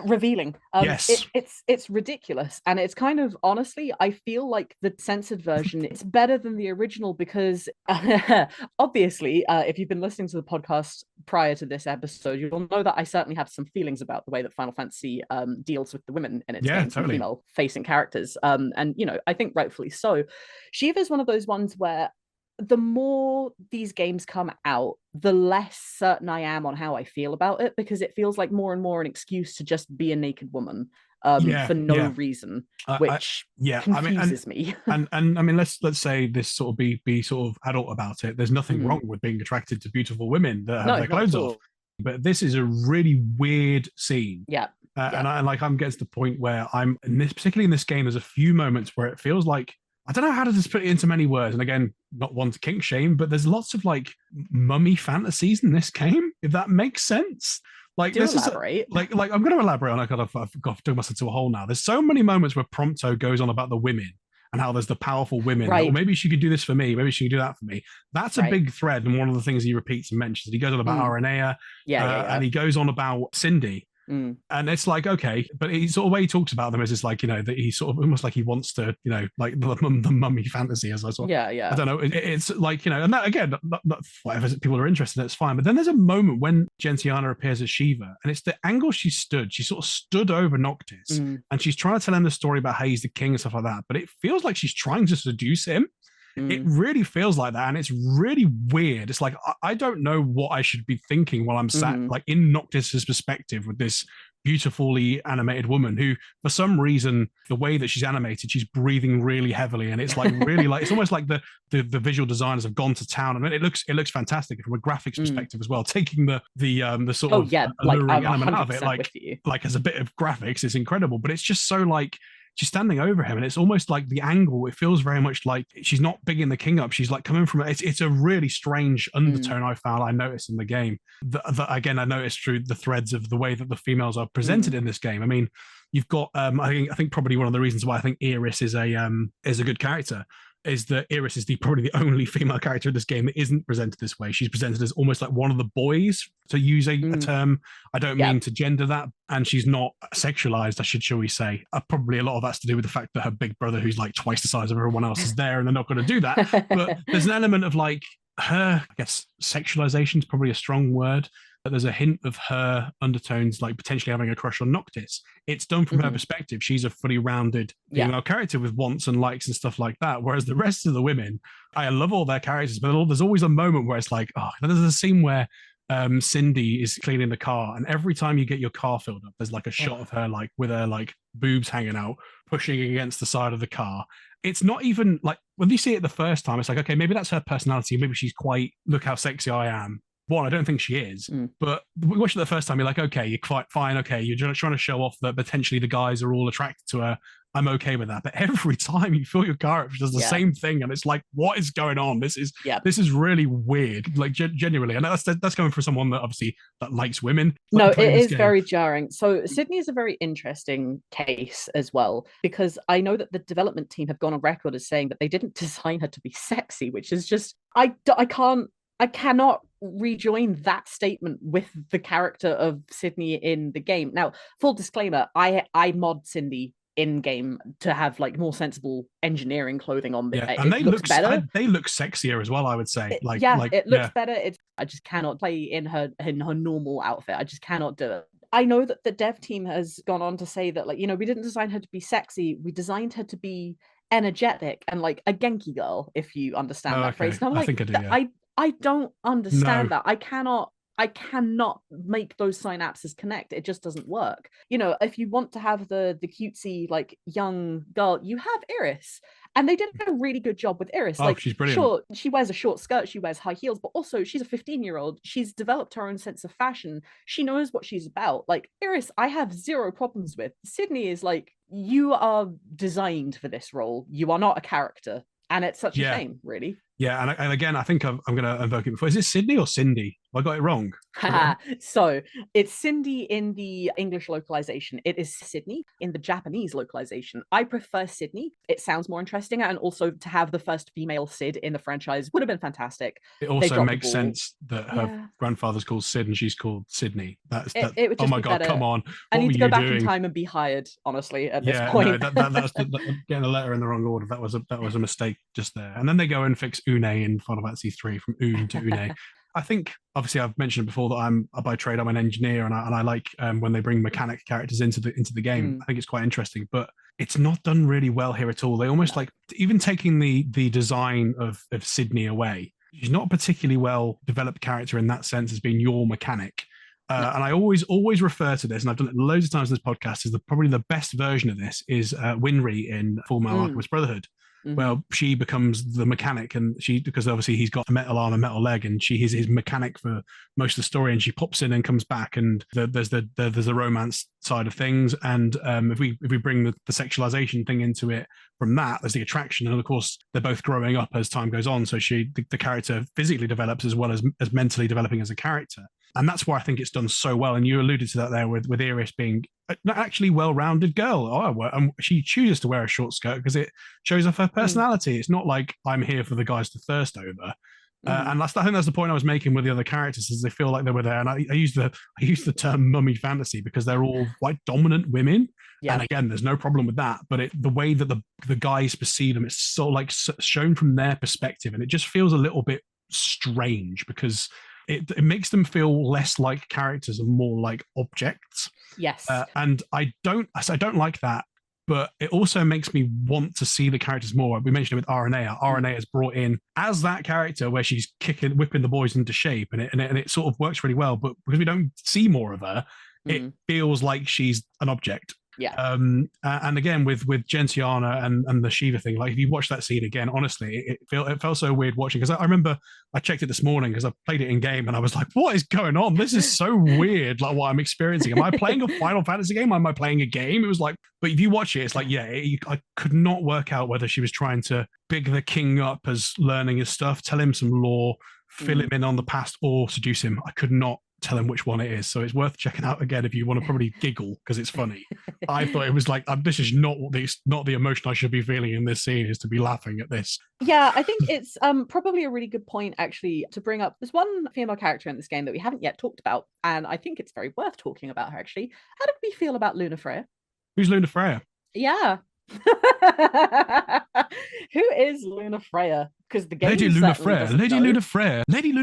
revealing. Yes, it's ridiculous, and it's kind of, honestly, I feel like the censored version is better than the original because obviously, if you've been listening to the podcast prior to this episode, you'll know that I certainly have some feelings about the way that Final Fantasy deals with the women in its games, totally. Female-facing characters, and you know, I think rightfully so. Shiva is one of those ones where the more these games come out, the less certain I am on how I feel about it, because it feels like more and more an excuse to just be a naked woman for no reason, which confuses me. and I mean, let's say this sort of be sort of adult about it. There's nothing wrong with being attracted to beautiful women that have their clothes off, but this is a really weird scene. And I'm getting to the point where particularly in this game, there's a few moments where it feels like, I don't know how to just put it into many words. And again, not one to kink shame, but there's lots of like mummy fantasies in this game, if that makes sense. Like, elaborate. Like I'm going to elaborate on. I've dug myself into a hole now. There's so many moments where Prompto goes on about the women and how there's the powerful women. Right. Or maybe she could do this for me. Maybe she could do that for me. That's a big thread. And one of the things he repeats and mentions, he goes on about Aranea, and he goes on about Cindy. And it's like, okay, but he sort of way he talks about them is just like, you know, that he sort of almost like he wants to, you know, like the mummy fantasy as I sort of, I don't know, it's like, you know, and that again, not whatever people are interested in, it's fine. But then there's a moment when Gentiana appears as Shiva, and it's the angle she sort of stood over Noctis, and she's trying to tell him the story about how he's the king and stuff like that, but it feels like she's trying to seduce him. It really feels like that, and it's really weird. It's like I don't know what I should be thinking while I'm sat like in Noctis's perspective with this beautifully animated woman who, for some reason, the way that she's animated, she's breathing really heavily, and it's like really like it's almost like the visual designers have gone to town. I mean, it looks fantastic from a graphics perspective as well. Taking the sort of alluring element out of it, like as a bit of graphics, is incredible. But it's just so like, she's standing over him, and it's almost like the angle, it feels very much like she's not bigging the king up. She's like coming from it's a really strange undertone I noticed in the game that again I noticed through the threads of the way that the females are presented in this game. I mean, you've got I think probably one of the reasons why I think Iris is a good character is that Iris is probably the only female character in this game that isn't presented this way. She's presented as almost like one of the boys, to use a term. I don't mean to gender that. And she's not sexualized, shall we say. Probably a lot of that's to do with the fact that her big brother, who's like twice the size of everyone else, is there, and they're not going to do that. But there's an element of like her, I guess, sexualization is probably a strong word. But there's a hint of her undertones, like potentially having a crush on Noctis. It's done from her perspective. She's a fully rounded female character with wants and likes and stuff like that. Whereas the rest of the women, I love all their characters, but there's always a moment where it's like, oh, there's a scene where Cindy is cleaning the car, and every time you get your car filled up, there's like a shot of her like with her like boobs hanging out, pushing against the side of the car. It's not even like, when you see it the first time, it's like, okay, maybe that's her personality. Maybe she's quite, look how sexy I am. One, I don't think she is, but we watched it the first time. You're like, okay, you're quite fine. Okay, you're trying to show off that potentially the guys are all attracted to her. I'm okay with that. But every time you feel your character does the same thing, and it's like, what is going on? This is really weird. Like genuinely, and that's coming from someone that obviously that likes women. No, it is very jarring. So Sydney is a very interesting case as well, because I know that the development team have gone on record as saying that they didn't design her to be sexy, which is just I cannot rejoin that statement with the character of Sydney in the game. Now, full disclaimer, I mod Cindy in game to have like more sensible engineering clothing on. Yeah, and they look better. They look sexier as well, I would say. It looks better. I just cannot play in her normal outfit. I just cannot do it. I know that the dev team has gone on to say that, like, you know, we didn't design her to be sexy. We designed her to be energetic and like a Genki girl, if you understand that phrase. And I'm like, I think I do, yeah. I don't understand that. I cannot make those synapses connect. It just doesn't work. You know, if you want to have the cutesy, like, young girl, you have Iris. And they did a really good job with Iris. Oh, like, she's brilliant. Sure, she wears a short skirt, she wears high heels, but also she's a 15-year-old. She's developed her own sense of fashion. She knows what she's about. Like, Iris, I have zero problems with. Sydney is like, you are designed for this role. You are not a character. And it's such a shame, really. Yeah, and again, I think I'm going to invoke it before. Is it Sydney or Cindy? I got it wrong. So it's Cindy in the English localization. It is Sydney in the Japanese localization. I prefer Sydney. It sounds more interesting, and also to have the first female Sid in the franchise would have been fantastic. It also makes sense that her grandfather's called Sid and she's called Sydney. It would just oh my god, come on! I need to go back in time and be hired. Honestly, at this point, that's getting a letter in the wrong order. That was a mistake just there. And then they go and fix Une in Final Fantasy 3 from Un to Une. I think, obviously, I've mentioned before that by trade I'm an engineer, and I like when they bring mechanic characters into the game. I think it's quite interesting, but it's not done really well here at all. They almost like, even taking the design of Sydney away, she's not a particularly well developed character in that sense as being your mechanic. And I always refer to this, and I've done it loads of times in this podcast, is probably the best version of this is Winry in Full Metal Alchemist Brotherhood. Well, she becomes the mechanic, and because obviously he's got a metal arm and metal leg, and she is his mechanic for most of the story, and she pops in and comes back, and there's the romance side of things, and if we bring the sexualization thing into it from that, there's the attraction, and of course they're both growing up as time goes on, so the character physically develops as well as mentally developing as a character. And that's why I think it's done so well. And you alluded to that there with Iris being not actually well-rounded girl. She chooses to wear a short skirt because it shows off her personality. It's not like I'm here for the guys to thirst over. And I think that's the point I was making with the other characters, is they feel like they were there. And I use the term mummy fantasy because they're all quite dominant women. Yeah. And again, there's no problem with that. But the way that the guys perceive them, it's sort of like shown from their perspective. And it just feels a little bit strange because it makes them feel less like characters and more like objects. Yes. And I don't like that, but it also makes me want to see the characters more. We mentioned it with RNA. RNA is brought in as that character where she's whipping the boys into shape, and it sort of works really well. But because we don't see more of her, it feels like she's an object. Yeah. And again with Gentiana and the Shiva thing, like if you watch that scene again, honestly, it felt so weird watching, because I remember I checked it this morning because I played it in game and I was like, what is going on? This is so weird, like what I'm experiencing. Am I playing a Final Fantasy game? Am I playing a game? It was like, but if you watch it, it's like, I could not work out whether she was trying to big the king up as learning his stuff, tell him some lore, fill him in on the past, or seduce him. I could not tell him which one it is, so it's worth checking out again if you want to probably giggle because it's funny. I thought it was like, this is not the emotion I should be feeling in this scene, is to be laughing at this. Yeah, I think it's probably a really good point actually to bring up. There's one female character in this game that we haven't yet talked about, and I think it's very worth talking about her actually. How did we feel about Luna Freya? Who's Luna Freya? Yeah. Who is Luna Freya? Because the game Lady Luna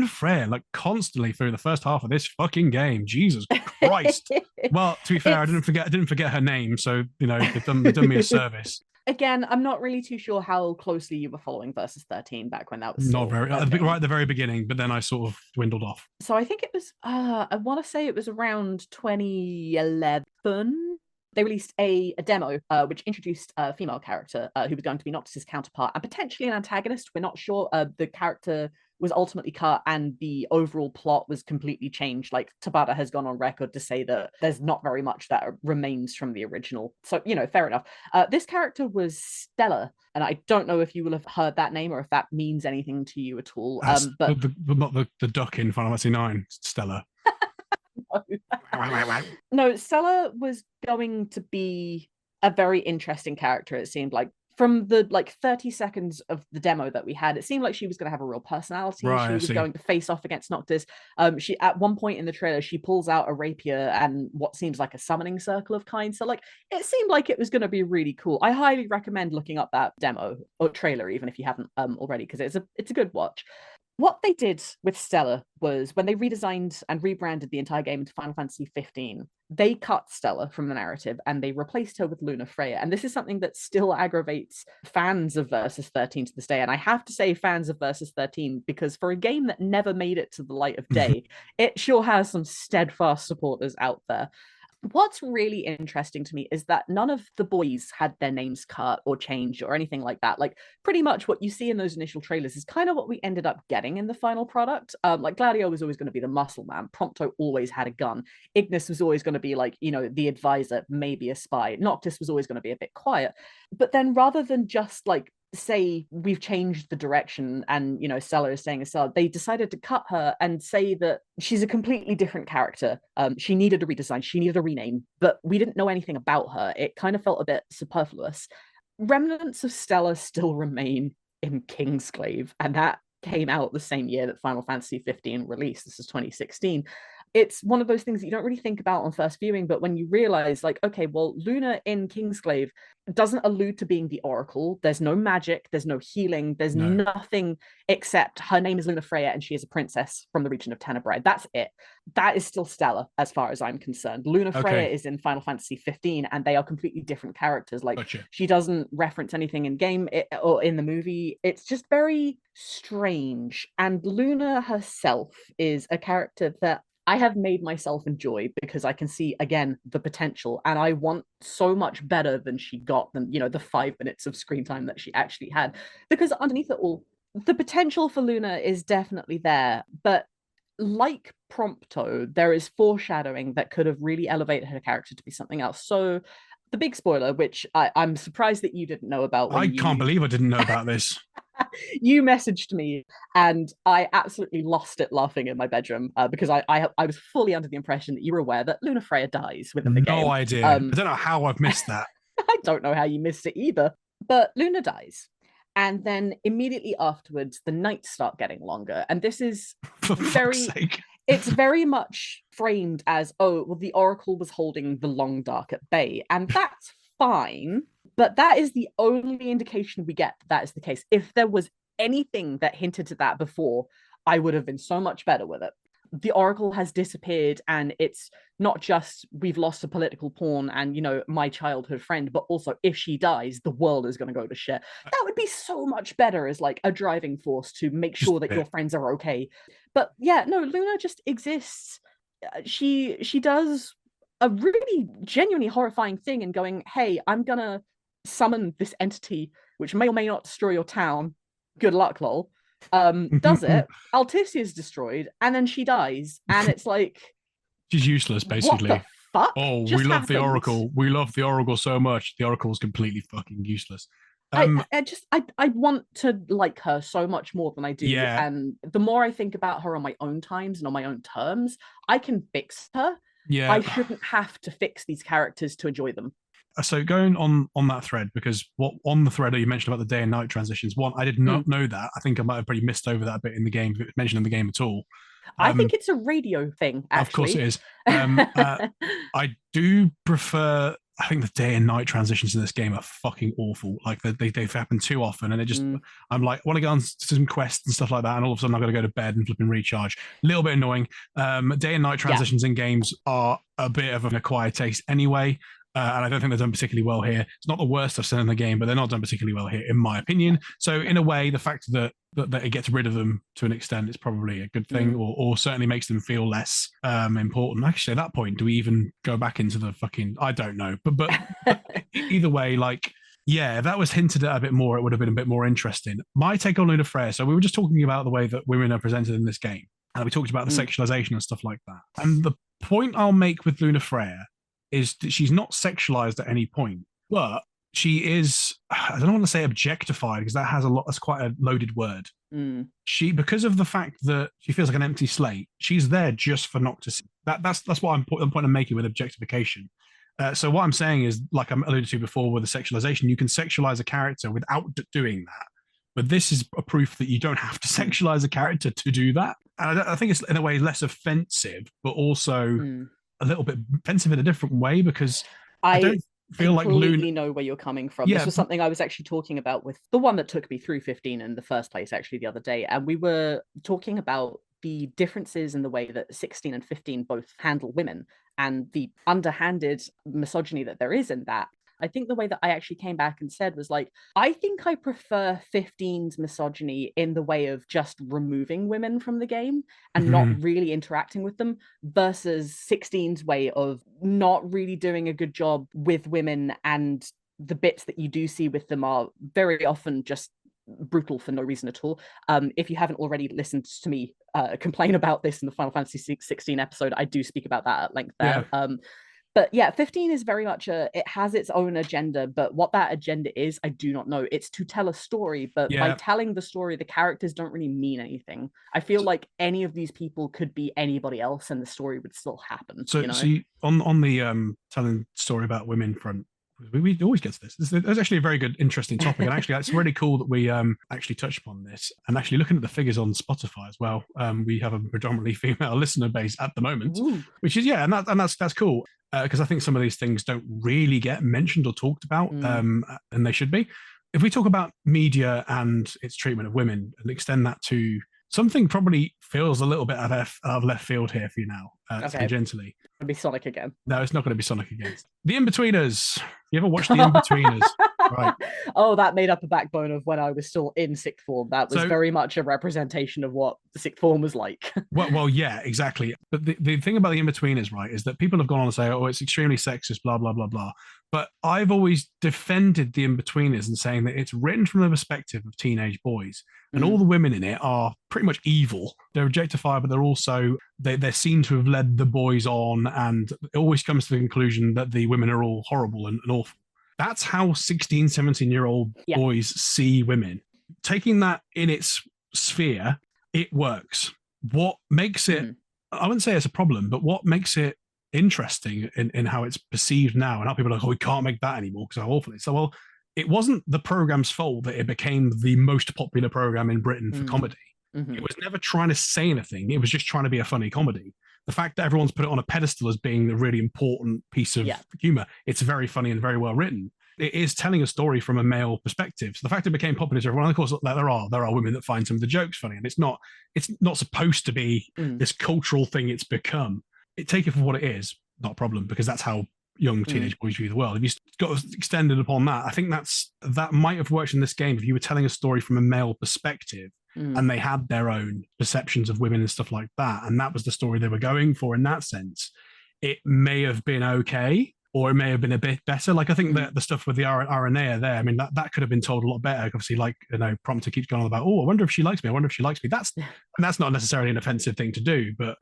Freya, like constantly through the first half of this fucking game. Jesus Christ. Well, to be fair, I didn't forget her name, so you know they've done me a service. Again, I'm not really too sure how closely you were following Versus 13 back when that was not very right at the very beginning, but then I sort of dwindled off. So I think it was I want to say it was around 2011. They released a demo which introduced a female character who was going to be Noctis's counterpart and potentially an antagonist. We're not sure. The character was ultimately cut and the overall plot was completely changed. Like Tabata has gone on record to say that there's not very much that remains from the original. So, fair enough. This character was Stella, and I don't know if you will have heard that name or if that means anything to you at all. But not the duck in Final Fantasy IX, Stella. No, Stella was going to be a very interesting character, it seemed like. From the 30 seconds of the demo that we had, it seemed like she was going to have a real personality. Right, she was going to face off against Noctis. She, at one point in the trailer, she pulls out a rapier and what seems like a summoning circle of kind. So it seemed like it was going to be really cool. I highly recommend looking up that demo or trailer, even if you haven't already, because it's a good watch. What they did with Stella was when they redesigned and rebranded the entire game into Final Fantasy 15, they cut Stella from the narrative and they replaced her with Luna Freya. And this is something that still aggravates fans of Versus 13 to this day. And I have to say fans of Versus 13, because for a game that never made it to the light of day, it sure has some steadfast supporters out there. What's really interesting to me is that none of the boys had their names cut or changed or anything like that. Like pretty much what you see in those initial trailers is kind of what we ended up getting in the final product. Like Gladio was always going to be the muscle man. Prompto always had a gun. Ignis was always going to be like, the advisor, maybe a spy. Noctis was always going to be a bit quiet. But then rather than just like say we've changed the direction and Stella is staying as Stella, they decided to cut her and say that she's a completely different character. She needed a redesign, she needed a rename, but we didn't know anything about her. It kind of felt a bit superfluous. Remnants of Stella still remain in Kingsglaive, and that came out the same year that Final Fantasy 15 released. This is 2016. It's one of those things that you don't really think about on first viewing, but when you realize, like, okay, well, Luna in Kingsglaive doesn't allude to being the Oracle. There's no magic, there's no healing, there's nothing except her name is Luna Freya and she is a princess from the region of Tenebrae. That's it. That is still Stella, as far as I'm concerned. Luna Freya is in Final Fantasy 15, and they are completely different characters. Like, she doesn't reference anything in game or in the movie. It's just very strange. And Luna herself is a character that I have made myself enjoy because I can see, again, the potential, and I want so much better than she got than, the 5 minutes of screen time that she actually had. Because underneath it all, the potential for Luna is definitely there, but like Prompto, there is foreshadowing that could have really elevated her character to be something else. So the big spoiler, which I'm surprised that you didn't know about. I can't believe I didn't know about this. You messaged me and I absolutely lost it laughing in my bedroom because I was fully under the impression that you were aware that Luna Freya dies within the game. No idea. I don't know how I've missed that. I don't know how you missed it either. But Luna dies. And then immediately afterwards, the nights start getting longer. And this is it's very much framed as, oh, well, the Oracle was holding the Long Dark at bay. And that's fine. But that is the only indication we get that is the case. If there was anything that hinted to that before, I would have been so much better with it. The Oracle has disappeared, and it's not just we've lost a political pawn and, my childhood friend, but also if she dies, the world is going to go to shit. That would be so much better as like a driving force to make sure that your friends are okay. But yeah, no, Luna just exists. She does a really genuinely horrifying thing and going, hey, I'm going to summon this entity which may or may not destroy your town. Good luck, lol. Does it? Altissia is destroyed, and then she dies, and it's like she's useless, basically. What the fuck? Oh, we love the Oracle. We love the Oracle so much. The Oracle is completely fucking useless. I want to like her so much more than I do. Yeah. And the more I think about her on my own times and on my own terms, I can fix her. Yeah. I shouldn't have to fix these characters to enjoy them. So going on that thread, because what on the thread that you mentioned about the day and night transitions, one, I did not know that. I think I might have pretty missed over that a bit in the game, if it was mentioned in the game at all. I think it's a radio thing, actually. Of course it is. I do prefer, I think the day and night transitions in this game are fucking awful. Like they've happened too often, and it just, I'm like, I want to go on some quests and stuff like that, and all of a sudden I've got to go to bed and flip and recharge. A little bit annoying. Day and night transitions in games are a bit of an acquired taste anyway. And I don't think they're done particularly well here. It's not the worst I've seen in the game, but they're not done particularly well here, in my opinion. So in a way, the fact that it gets rid of them to an extent is probably a good thing, or certainly makes them feel less important. Actually, at that point, do we even go back into the fucking... I don't know. But either way, like, Yeah, if that was hinted at a bit more, it would have been a bit more interesting. My take on Luna Freya. So we were just talking about the way that women are presented in this game, and we talked about the sexualization and stuff like that. And the point I'll make with Luna Freya is that she's not sexualized at any point, but she is, I don't want to say objectified because that has a lot, that's quite a loaded word. She, because of the fact that she feels like an empty slate, she's there just for Noctis. That's what the point I'm making with objectification. So what I'm saying is, like I alluded to before with the sexualization, you can sexualize a character without doing that. But this is a proof that you don't have to sexualize a character to do that. And I think it's in a way less offensive, but also a little bit offensive in a different way, because I don't feel like completely know where you're coming from. This was something I was actually talking about with the one that took me through 15 in the first place, actually, the other day. And we were talking about the differences in the way that 16 and 15 both handle women and the underhanded misogyny that there is in that. I think the way that I actually came back and said was like, I think I prefer 15's misogyny in the way of just removing women from the game and not really interacting with them, versus 16's way of not really doing a good job with women, and the bits that you do see with them are very often just brutal for no reason at all. If you haven't already listened to me complain about this in the Final Fantasy 16 episode, I do speak about that at length there. But yeah, 15 is very much it has its own agenda, but what that agenda is, I do not know. It's to tell a story, but by telling the story, the characters don't really mean anything. I feel like any of these people could be anybody else and the story would still happen. So, on the telling story about women front, we always get to this. There's actually a very good, interesting topic, and actually, it's really cool that we actually touched upon this. And actually, looking at the figures on Spotify as well, we have a predominantly female listener base at the moment, which is and that's cool, because I think some of these things don't really get mentioned or talked about, and they should be. If we talk about media and its treatment of women and extend that to something probably feels a little bit out of left field here for you now, tangentially. It'll be Sonic again. No, it's not going to be Sonic again. The In-Betweeners. You ever watched The In-Betweeners? Right. Oh, that made up a backbone of when I was still in sixth form. That was very much a representation of what the sixth form was like. well, yeah, exactly. But the thing about The In-Betweeners, right, is that people have gone on and say, oh, it's extremely sexist, blah, blah, blah, blah. But I've always defended The In-Betweeners and saying that it's written from the perspective of teenage boys. And all the women in it are pretty much evil. They're objectified, but they're also, they're seen to have led the boys on. And it always comes to the conclusion that the women are all horrible and awful. That's how 16, 17-year-old boys see women. Taking that in its sphere, it works. What makes it, I wouldn't say it's a problem, but what makes it interesting in how it's perceived now, and how people are like, oh, we can't make that anymore because how awful it is. So, well, it wasn't the program's fault that it became the most popular program in Britain for comedy. It was never trying to say anything. It was just trying to be a funny comedy. The fact that everyone's put it on a pedestal as being a really important piece of humor, it's very funny and very well written. It is telling a story from a male perspective. So the fact it became popular to everyone, of course, there are women that find some of the jokes funny, and it's not supposed to be this cultural thing it's become. Take it for what it is, not a problem, because that's how young teenage boys view the world. If you got extended upon that, I think that might have worked in this game if you were telling a story from a male perspective and they had their own perceptions of women and stuff like that, and that was the story they were going for. In that sense, it may have been okay, or it may have been a bit better. Like I think that the stuff with the RNA there, I mean, that could have been told a lot better. Obviously, like, Prompter keeps going on about, oh, I wonder if she likes me. I wonder if she likes me. That's not necessarily an offensive thing to do, but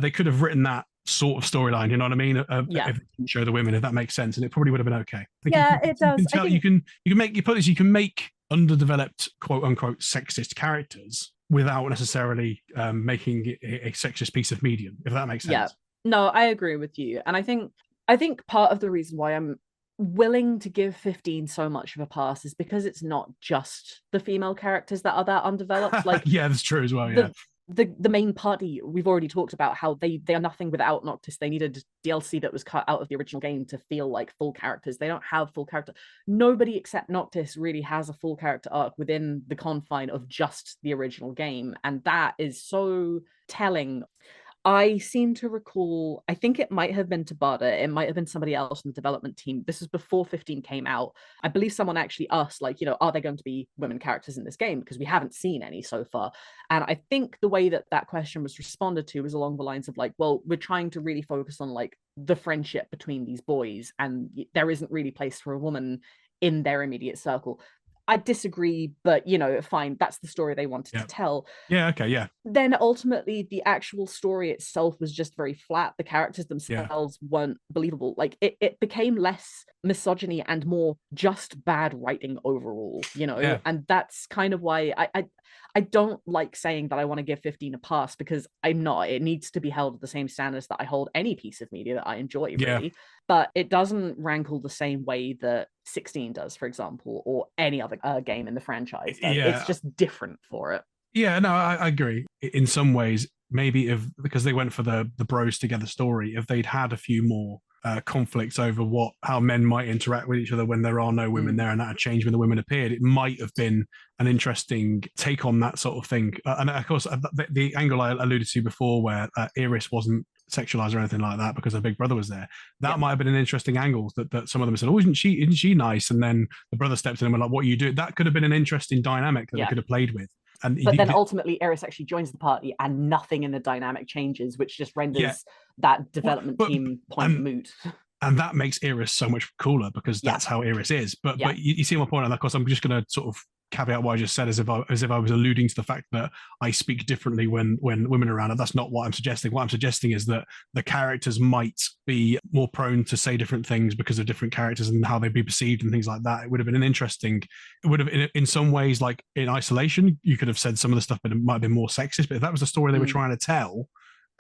they could have written that sort of storyline. You know what I mean? If they didn't show the women, if that makes sense, and it probably would have been okay. It does. You can make underdeveloped quote unquote sexist characters without necessarily making it a sexist piece of medium, if that makes sense. Yeah. No, I agree with you, and I think part of the reason why I'm willing to give 15 so much of a pass is because it's not just the female characters that are that undeveloped. Like, yeah, that's true as well. Yeah. The main party, we've already talked about how they are nothing without Noctis. They needed DLC that was cut out of the original game to feel like full characters. They don't have full character. Nobody except Noctis really has a full character arc within the confine of just the original game, and that is so telling. I seem to recall, I think it might have been Tabata, it might have been somebody else in the development team. This was before 15 came out. I believe someone actually asked, like, are there going to be women characters in this game? Because we haven't seen any so far. And I think the way that question was responded to was along the lines of like, well, we're trying to really focus on like the friendship between these boys, and there isn't really place for a woman in their immediate circle. I disagree, but fine, that's the story they wanted to tell. Yeah, okay, yeah. Then ultimately the actual story itself was just very flat. The characters themselves weren't believable. Like it became less misogyny and more just bad writing overall, and that's kind of why I don't like saying that I want to give 15 a pass, because I'm not. It needs to be held at the same standards that I hold any piece of media that I enjoy, really. But it doesn't rankle the same way that 16 does, for example, or any other game in the franchise does. It's just different for it. Yeah, no, I agree. In some ways, maybe because they went for the bros together story, if they'd had a few more conflicts over how men might interact with each other when there are no women there, and that had changed when the women appeared, it might have been an interesting take on that sort of thing. And of course, the angle I alluded to before, where Iris wasn't sexualized or anything like that because her big brother was there, that might have been an interesting angle that some of them said, oh, isn't she nice? And then the brother stepped in and went like, what are you doing? That could have been an interesting dynamic that they could have played with. But then ultimately Eris actually joins the party and nothing in the dynamic changes, which just renders that development team point moot. And that makes Eris so much cooler, because that's how Eris is. But you see my point, and of course I'm just going to sort of caveat what I just said as if I was alluding to the fact that I speak differently when women are around. And that's not what I'm suggesting. What I'm suggesting is that the characters might be more prone to say different things because of different characters and how they'd be perceived and things like that. It would have been it would have, in some ways, like in isolation, you could have said some of the stuff, but it might have been more sexist. But if that was the story they were trying to tell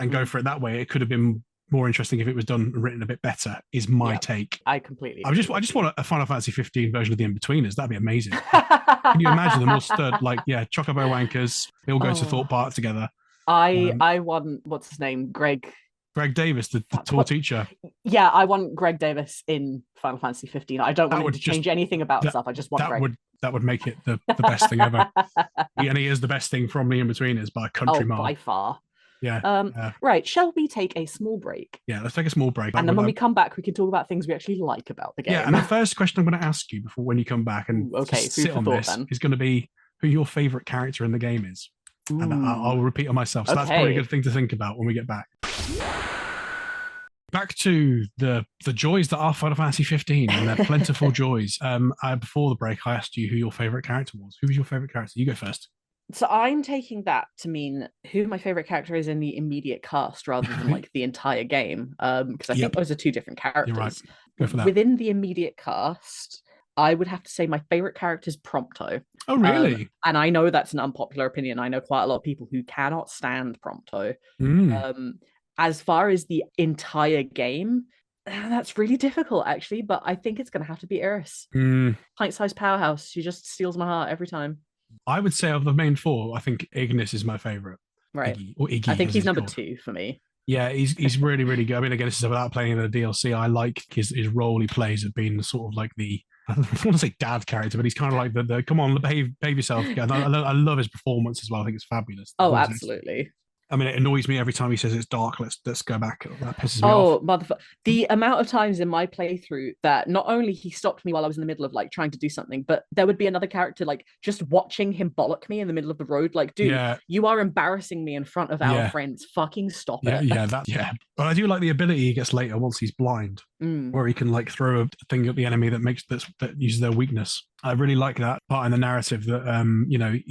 and go for it that way, it could have been more interesting if it was done and written a bit better, is my take. I completely agree. I just want a Final Fantasy 15 version of the In-Betweeners. That'd be amazing. Can you imagine them all stood like, chocobo wankers, they all go to Thorpe Park together. I want, what's his name? Greg Davis, the tall teacher. Yeah, I want Greg Davis in Final Fantasy 15. I don't want him to change anything about stuff. I just want Greg. That would make it the best thing ever. And he is the best thing from the In-Betweeners by a country mile. By far. Yeah. Right. Shall we take a small break? Yeah, let's take a small break. And then when we come back, we can talk about things we actually like about the game. Yeah, and the first question I'm going to ask you when you come back and sit on this is going to be who your favorite character in the game is. And I'll repeat on myself. So that's probably a good thing to think about when we get back. Back to the joys that are Final Fantasy 15 and their plentiful joys. Before the break, I asked you who your favorite character was. Who was your favorite character? You go first. So I'm taking that to mean who my favorite character is in the immediate cast rather than like the entire game, because I think those are two different characters. You're right. Go for that. Within the immediate cast, I would have to say my favorite character is Prompto. Oh, really? And I know that's an unpopular opinion. I know quite a lot of people who cannot stand Prompto. As far as the entire game, that's really difficult, actually. But I think it's going to have to be Eris. Pint-sized powerhouse. She just steals my heart every time. I would say of the main four, I think Ignis is my favorite. Right. Iggy, I think he's number 2 for me. Yeah, he's really, really good. I mean, again, this is without playing the DLC. I like his role he plays at being sort of like I don't want to say dad character, but he's kind of like the come on, behave yourself. I love his performance as well. I think it's fabulous. Oh, absolutely. I mean, it annoys me every time he says it's dark. Let's go back. That pisses me Oh, off. motherfucker. The amount of times in my playthrough that not only he stopped me while I was in the middle of like trying to do something, but there would be another character like just watching him bollock me in the middle of the road. Like, dude, you are embarrassing me in front of our friends. Fucking stop it. Yeah. But I do like the ability he gets later once he's blind, where he can like throw a thing at the enemy that uses their weakness. I really like that part in the narrative that,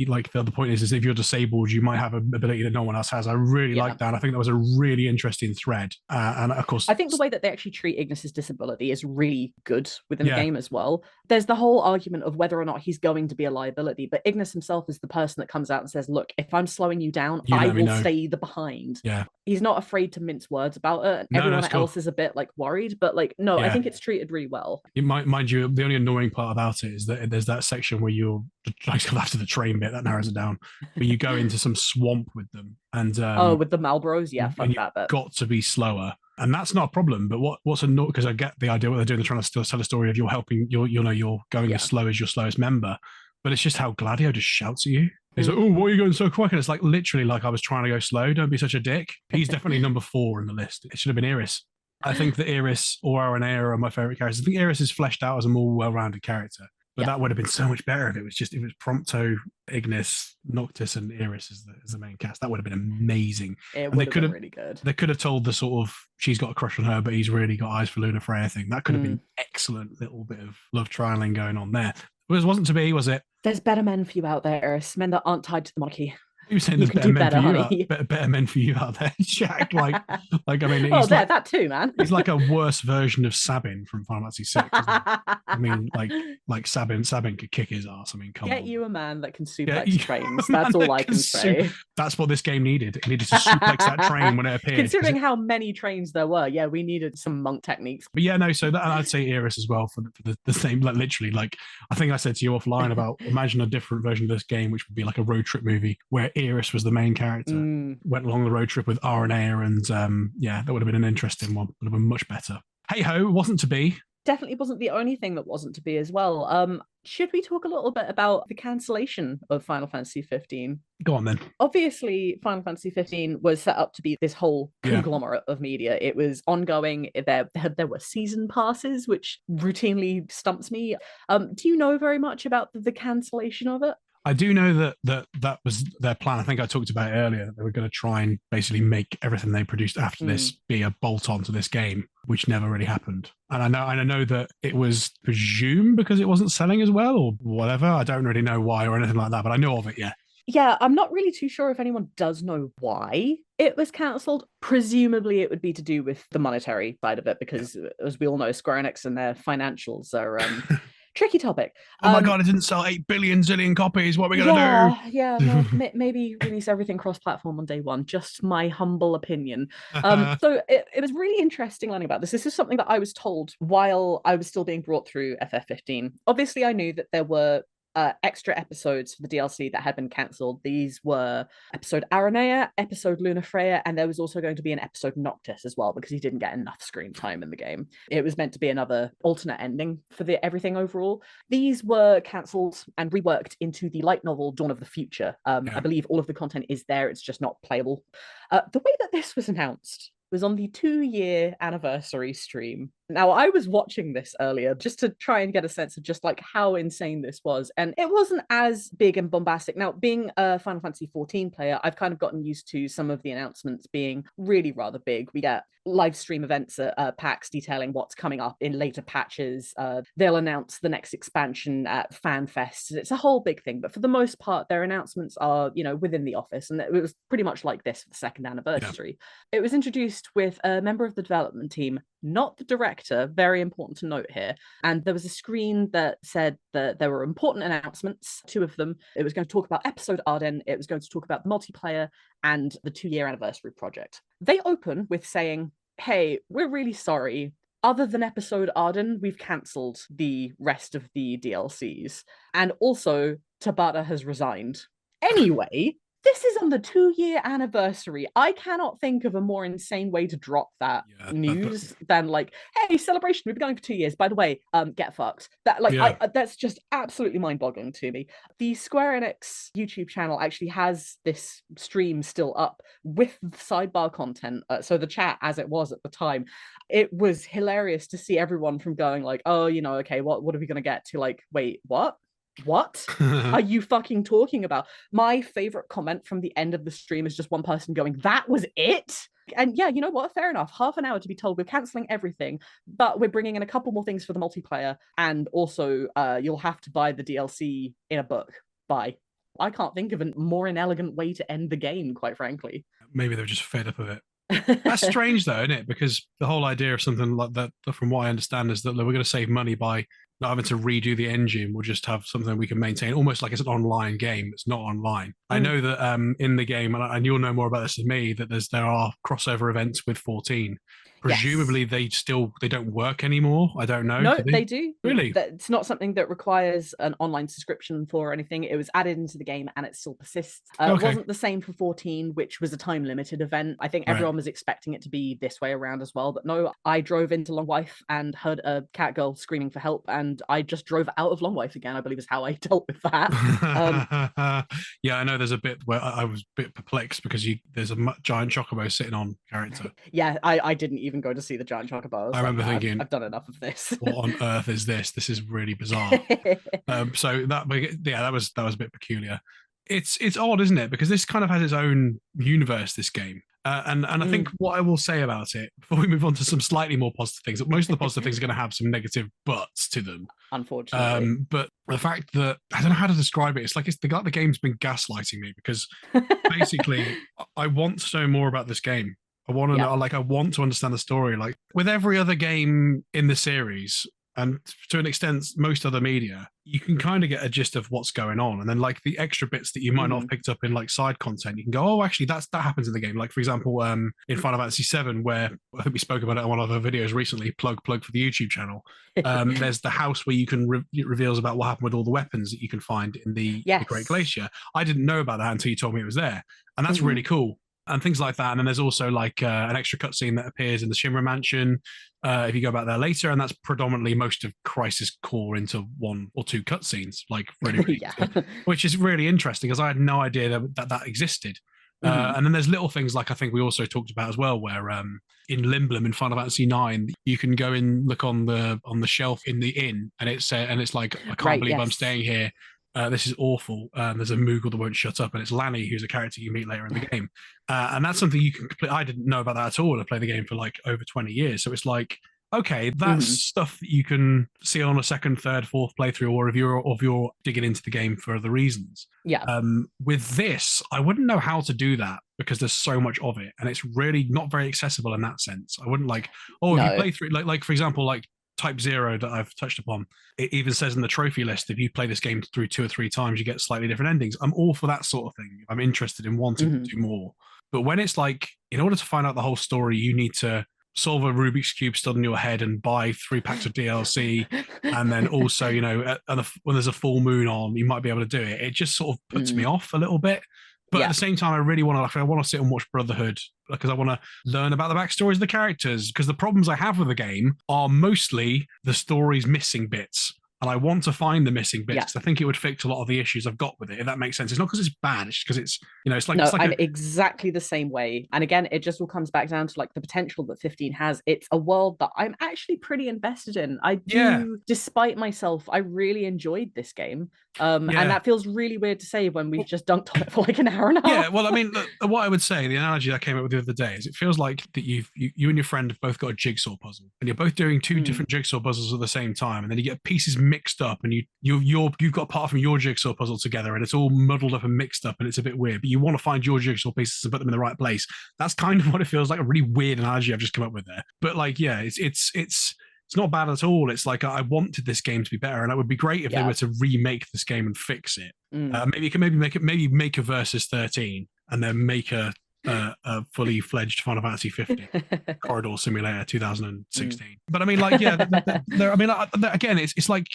like the point is if you're disabled, you might have an ability that no one else has. I really like that. I think that was a really interesting thread. And of course, I think the way that they actually treat Ignis's disability is really good within the game as well. There's the whole argument of whether or not he's going to be a liability, but Ignis himself is the person that comes out and says, look, if I'm slowing you down, I will stay the behind. Yeah. He's not afraid to mince words about it. And everyone else is a bit like worried, but like, no, I think it's treated really well. Mind you, the only annoying part about it is that there's that section where you're like after the train bit that narrows it down, but you go into some swamp with them and with the Malboros, fuck that bit. Got to be slower, and that's not a problem. But what's annoying, because I get the idea what they're doing. They're trying to still tell a story of you're helping, you're going as slow as your slowest member, but it's just how Gladio just shouts at you. He's like, oh, why are you going so quick? And it's like literally like I was trying to go slow. Don't be such a dick. He's definitely number 4 in the list. It should have been Eris. I think that Eris or Aranea are my favorite characters. I think Eris is fleshed out as a more well-rounded character. But that would have been so much better if it was Prompto, Ignis, Noctis, and Iris as the main cast. That would have been amazing. It would have been really good. They could have told the sort of she's got a crush on her, but he's really got eyes for Luna Freya thing. That could have been excellent little bit of love trialing going on there. It wasn't to be, was it? There's better men for you out there, Iris. Men that aren't tied to the monarchy. You're saying there's better men for you out there, Jack. Like I mean, he's that too, man. He's like a worse version of Sabin from Final Fantasy VI. I mean, like Sabin could kick his ass. I mean, come on. Get you a man that can suplex trains. That's all I can say. That's what this game needed. It needed to suplex that train when it appeared. Considering how many trains there were, we needed some monk techniques. But yeah, no. So I'd say Iris as well for the same. Like literally, like I think I said to you offline about imagine a different version of this game, which would be like a road trip movie where Iris was the main character, went along the road trip with Aranea, and that would have been an interesting one. Would have been much better. Hey ho, it wasn't to be. Definitely wasn't the only thing that wasn't to be as well. Should we talk a little bit about the cancellation of Final Fantasy 15? Go on then. Obviously, Final Fantasy 15 was set up to be this whole conglomerate of media. It was ongoing. There were season passes, which routinely stumps me. Do you know very much about the cancellation of it? I do know that was their plan. I think I talked about it earlier, that they were going to try and basically make everything they produced after this be a bolt-on to this game, which never really happened. And I know that it was presumed because it wasn't selling as well or whatever. I don't really know why or anything like that, but I know of it, yeah. Yeah, I'm not really too sure if anyone does know why it was cancelled. Presumably it would be to do with the monetary side of it because, as we all know, Square Enix and their financials are... tricky topic. Oh my god, it didn't sell 8 billion zillion copies. What are we going to do? Yeah, maybe release everything cross-platform on day one. Just my humble opinion. So it was really interesting learning about this. This is something that I was told while I was still being brought through FF15. Obviously, I knew that there were extra episodes for the DLC that had been cancelled. These were episode Aranea, episode Luna Freya, and there was also going to be an episode Noctis as well because he didn't get enough screen time in the game. It was meant to be another alternate ending for everything overall. These were cancelled and reworked into the light novel Dawn of the Future. I believe all of the content is there, it's just not playable. The way that this was announced was on the 2-year anniversary stream. Now, I was watching this earlier just to try and get a sense of just like how insane this was. And it wasn't as big and bombastic. Now, being a Final Fantasy XIV player, I've kind of gotten used to some of the announcements being really rather big. We get live stream events at PAX detailing what's coming up in later patches. They'll announce the next expansion at FanFest. It's a whole big thing. But for the most part, their announcements are, within the office. And it was pretty much like this for the second anniversary. Yeah. It was introduced with a member of the development team, not the director, very important to note here. And there was a screen that said that there were important announcements, 2 of them. It was going to talk about episode Arden, it was going to talk about the multiplayer and the 2-year anniversary project. They open with saying, hey, we're really sorry. Other than episode Arden, we've cancelled the rest of the DLCs. And also, Tabata has resigned. Anyway, this is on the 2-year anniversary. I cannot think of a more insane way to drop that news than like, hey, celebration, we've been going for 2 years. By the way, get fucked. That's just absolutely mind-boggling to me. The Square Enix YouTube channel actually has this stream still up with sidebar content. So the chat as it was at the time, it was hilarious to see everyone from going like, oh, okay, what are we going to get to like, wait, what? What are you fucking talking about? My favorite comment from the end of the stream is just one person going, that was it? And yeah, you know what? Fair enough. Half an hour to be told we're cancelling everything, but we're bringing in a couple more things for the multiplayer. And also you'll have to buy the DLC in a book. Bye. I can't think of a more inelegant way to end the game, quite frankly. Maybe they're just fed up of it. That's strange though, isn't it? Because the whole idea of something like that, from what I understand, is that we're going to save money by not having to redo the engine. We'll just have something we can maintain, almost like it's an online game that's not online. I know that in the game, and you'll know more about this than me, that there are crossover events with 14. Presumably they don't work anymore. I don't know. No, they do. Really? It's not something that requires an online subscription for or anything. It was added into the game and it still persists. It wasn't the same for 14, which was a time limited event. I think everyone was expecting it to be this way around as well. But no, I drove into Longwife and heard a cat girl screaming for help, and I just drove out of Longwife again, I believe is how I dealt with that. Yeah, I know there's a bit where I was a bit perplexed because there's a giant chocobo sitting on character. Yeah, I didn't even go to see the giant chocobo. I remember thinking, I've done enough of this. What on earth is this? This is really bizarre. So that was a bit peculiar. It's odd, isn't it? Because this kind of has its own universe, this game. And I think what I will say about it before we move on to some slightly more positive things, most of the positive things are going to have some negative buts to them, unfortunately. But the fact that I don't know how to describe it. It's like the game's been gaslighting me, because basically I want to know more about this game. I want to know, like, I want to understand the story. Like with every other game in the series, and to an extent, most other media, you can kind of get a gist of what's going on. And then like the extra bits that you might not have picked up in like side content, you can go, oh, actually that happens in the game. Like for example, in Final Fantasy VII, where I think we spoke about it on one of our videos recently, plug for the YouTube channel. There's the house where you can reveals about what happened with all the weapons that you can find in the Great Glacier. I didn't know about that until you told me it was there. And that's really cool. And things like that. And then there's also like an extra cutscene that appears in the Shimmer Mansion if you go back there later, and that's predominantly most of Crisis Core into 1 or 2 cutscenes, like really which is really interesting, because I had no idea that existed. And then there's little things like I think we also talked about as well, where in Limblum in Final Fantasy IX, you can go and look on the shelf in the inn, and it's like, I can't believe I'm staying here. This is awful. There's a Moogle that won't shut up, and it's Lanny, who's a character you meet later in the game. And that's something you can complete. I didn't know about that at all. I played the game for like over 20 years. So it's like, okay, that's stuff that you can see on a second, third, fourth playthrough, or if you're digging into the game for other reasons. Yeah. With this, I wouldn't know how to do that, because there's so much of it, and it's really not very accessible in that sense. I wouldn't like, if you play through, like for example, like Type 0 that I've touched upon, it even says in the trophy list, if you play this game through 2 or 3 times, you get slightly different endings. I'm all for that sort of thing. I'm interested in wanting to do more. But when it's like, in order to find out the whole story, you need to solve a Rubik's Cube stood in your head and buy 3 packs of DLC. And then also, when there's a full moon on, you might be able to do it. It just sort of puts me off a little bit. But at the same time, I really want to sit and watch Brotherhood, because I want to learn about the backstories of the characters, because the problems I have with the game are mostly the story's missing bits. And I want to find the missing bits, because I think it would fix a lot of the issues I've got with it, if that makes sense. It's not because it's bad, it's just because it's, it's like... No, it's like I'm exactly the same way. And again, it just all comes back down to like the potential that 15 has. It's a world that I'm actually pretty invested in. I do, despite myself, I really enjoyed this game. And that feels really weird to say when we've just dunked on it for like an hour and a half. Yeah, well, I mean, what I would say, the analogy I came up with the other day, is it feels like that you and your friend have both got a jigsaw puzzle, and you're both doing 2 different jigsaw puzzles at the same time, and then you get pieces mixed up, and you've got part from your jigsaw puzzle together, and it's all muddled up and mixed up, and it's a bit weird, but you want to find your jigsaw pieces and put them in the right place. That's kind of what it feels like. A really weird analogy I've just come up with there. But like, yeah, it's not bad at all. It's like, I wanted this game to be better, and it would be great if they were to remake this game and fix it. Maybe make a Versus 13, and then make a fully fledged Final Fantasy 15 Corridor Simulator 2016. But I mean, like, again, it's like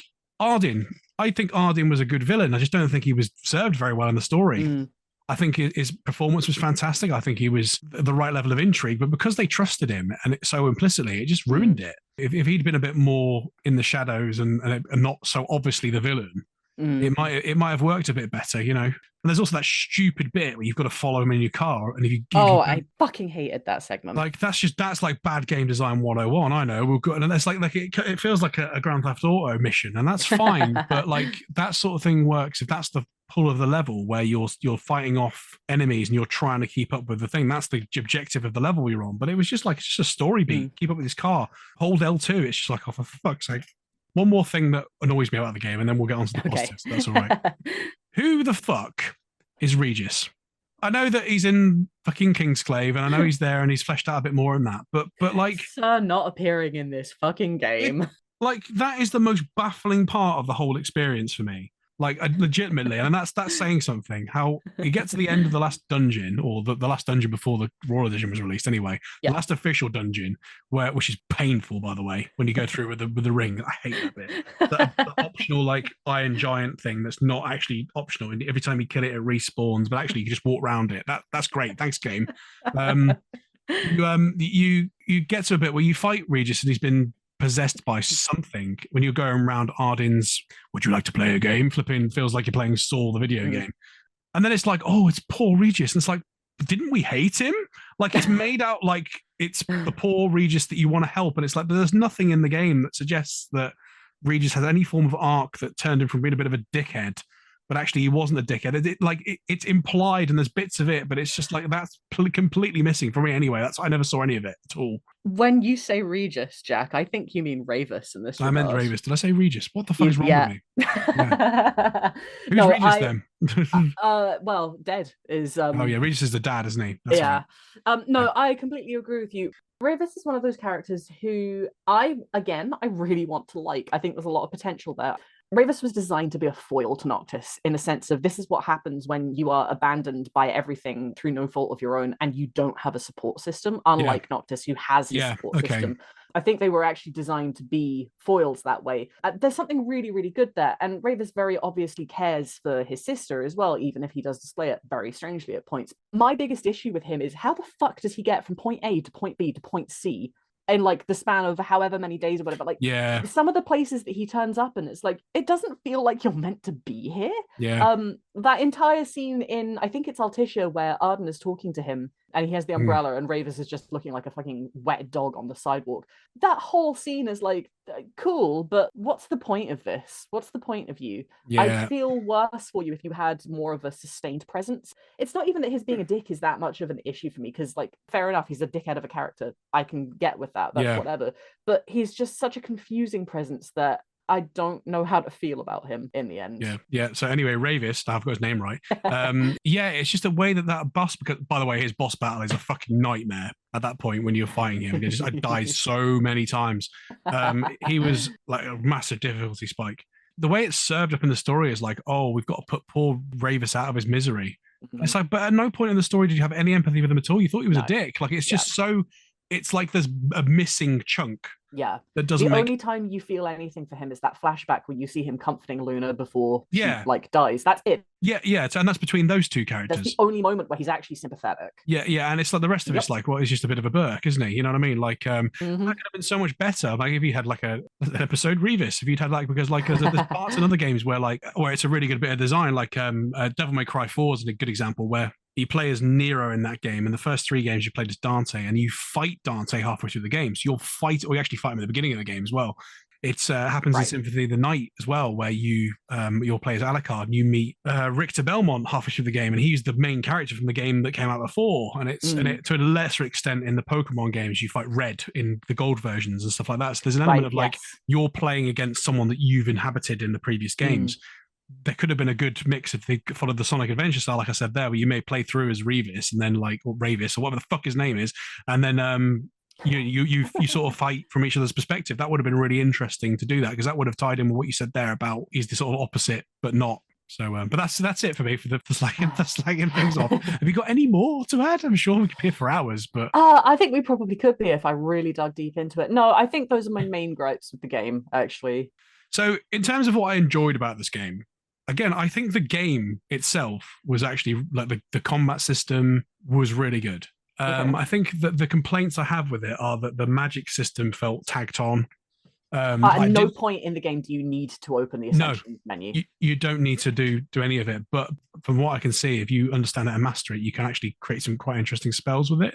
Ardyn. I think Ardyn was a good villain. I just don't think he was served very well in the story. I think his performance was fantastic. I think he was the right level of intrigue, but because they trusted him and so implicitly, it just ruined it. If he'd been a bit more in the shadows and not so obviously the villain, it might have worked a bit better, And there's also that stupid bit where you've got to follow him in your car, and if you I fucking hated that segment. Like that's like bad game design 101. I know we've got, and it's like it feels like a Grand Theft Auto mission, and that's fine. But like that sort of thing works if that's the pull of the level, where you're fighting off enemies and you're trying to keep up with the thing. That's the objective of the level you're on. But it was just like, it's just a story beat. Keep up with this car. Hold L2. It's just like, oh, for fuck's sake. One more thing that annoys me about the game, and then we'll get on to the positives. That's all right. Who the fuck is Regis? I know that he's in fucking Kingsclave, and I know he's there and he's fleshed out a bit more than that. But like, Sir not appearing in this fucking game. That is the most baffling part of the whole experience for me. Like, legitimately, and that's saying something. How you get to the end of the last dungeon, or the last dungeon before the Royal Edition was released, anyway. The last official dungeon, which is painful, by the way, when you go through with the ring. I hate that bit. The optional like Iron Giant thing that's not actually optional. And every time you kill it, it respawns, but actually you can just walk around it. That's great. Thanks, game. You get to a bit where you fight Regis, and he's been possessed by something. When you're going around Ardyn's, would you like to play a game? Flipping feels like you're playing Saul, the video game. And then it's like, oh, it's poor Regis. And it's like, didn't we hate him? Like it's made out like it's the poor Regis that you want to help, and it's like there's nothing in the game that suggests that Regis has any form of arc that turned him from being a bit of a dickhead, but actually he wasn't a dickhead. It's implied, and there's bits of it, but it's just like that's completely missing for me anyway. I never saw any of it at all. When you say Regis, Jack, I think you mean Ravis in this regard. I meant Ravis. Did I say Regis? What the fuck is wrong with me? Yeah. Who's no, Regis then? Well, Dead is. Oh yeah, Regis is the dad, isn't he? That's yeah. Right. No, I completely agree with you. Ravis is one of those characters who I really want to like. I think there's a lot of potential there. Ravis was designed to be a foil to Noctis in the sense of this is what happens when you are abandoned by everything through no fault of your own and you don't have a support system, unlike Noctis, who has his support system. I think they were actually designed to be foils that way. There's something really, really good there. And Ravis very obviously cares for his sister as well, even if he does display it very strangely at points. My biggest issue with him is how the fuck does he get from point A to point B to point C in like the span of however many days or whatever? Like, some of the places that he turns up and it's like, it doesn't feel like you're meant to be here. That entire scene in, I think it's Altitia, where Arden is talking to him and he has the umbrella and Ravis is just looking like a fucking wet dog on the sidewalk. That whole scene is like, cool, but what's the point of this? What's the point of you? I'd feel worse for you if you had more of a sustained presence. It's not even that his being a dick is that much of an issue for me, because like, fair enough, he's a dickhead of a character. I can get with that. That's whatever. But he's just such a confusing presence that I don't know how to feel about him in the end. Yeah. So anyway, Ravis, I've got his name right. It's just the way that boss, because by the way, his boss battle is a fucking nightmare at that point when you're fighting him. He just dies so many times. He was like a massive difficulty spike. The way it's served up in the story is like, oh, we've got to put poor Ravis out of his misery. It's like, but at no point in the story did you have any empathy with him at all. You thought he was a dick. Like, it's just so, it's like there's a missing chunk. That doesn't the only time you feel anything for him is that flashback where you see him comforting Luna before she like dies. That's it. And that's between those two characters. That's the only moment where he's actually sympathetic. And it's like the rest of it's like, well, he's just a bit of a Burke, isn't he? You know what I mean? Like, that could have been so much better. Like if you had like an episode Revis, if you'd had like, because like there's parts in other games where like, where it's a really good bit of design, like Devil May Cry 4 is a good example where you play as Nero in that game. In the first 3 games, you played as Dante, and you fight Dante halfway through the game. So you actually fight him at the beginning of the game as well. It happens in Sympathy of the Night as well, where you'll play as Alucard, and you meet Richter Belmont halfway through the game, and he's the main character from the game that came out before. And and to a lesser extent in the Pokemon games, you fight Red in the gold versions and stuff like that. So there's an element of like you're playing against someone that you've inhabited in the previous games. There could have been a good mix if they followed the Sonic Adventure style, like I said there, where you may play through as Revis and then like, or Ravis or whatever the fuck his name is, and then you sort of fight from each other's perspective. That would have been really interesting to do that, because that would have tied in with what you said there about he's the sort of opposite but not. So, but that's it for me for the slagging things off. Have you got any more to add? I'm sure we could be here for hours, but I think we probably could be if I really dug deep into it. No, I think those are my main gripes with the game, actually. So, in terms of what I enjoyed about this game, again, I think the game itself was actually like the combat system was really good. I think that the complaints I have with it are that the magic system felt tacked on. At no point in the game do you need to open the Ascension menu. You don't need to do any of it. But from what I can see, if you understand it and master it, you can actually create some quite interesting spells with it.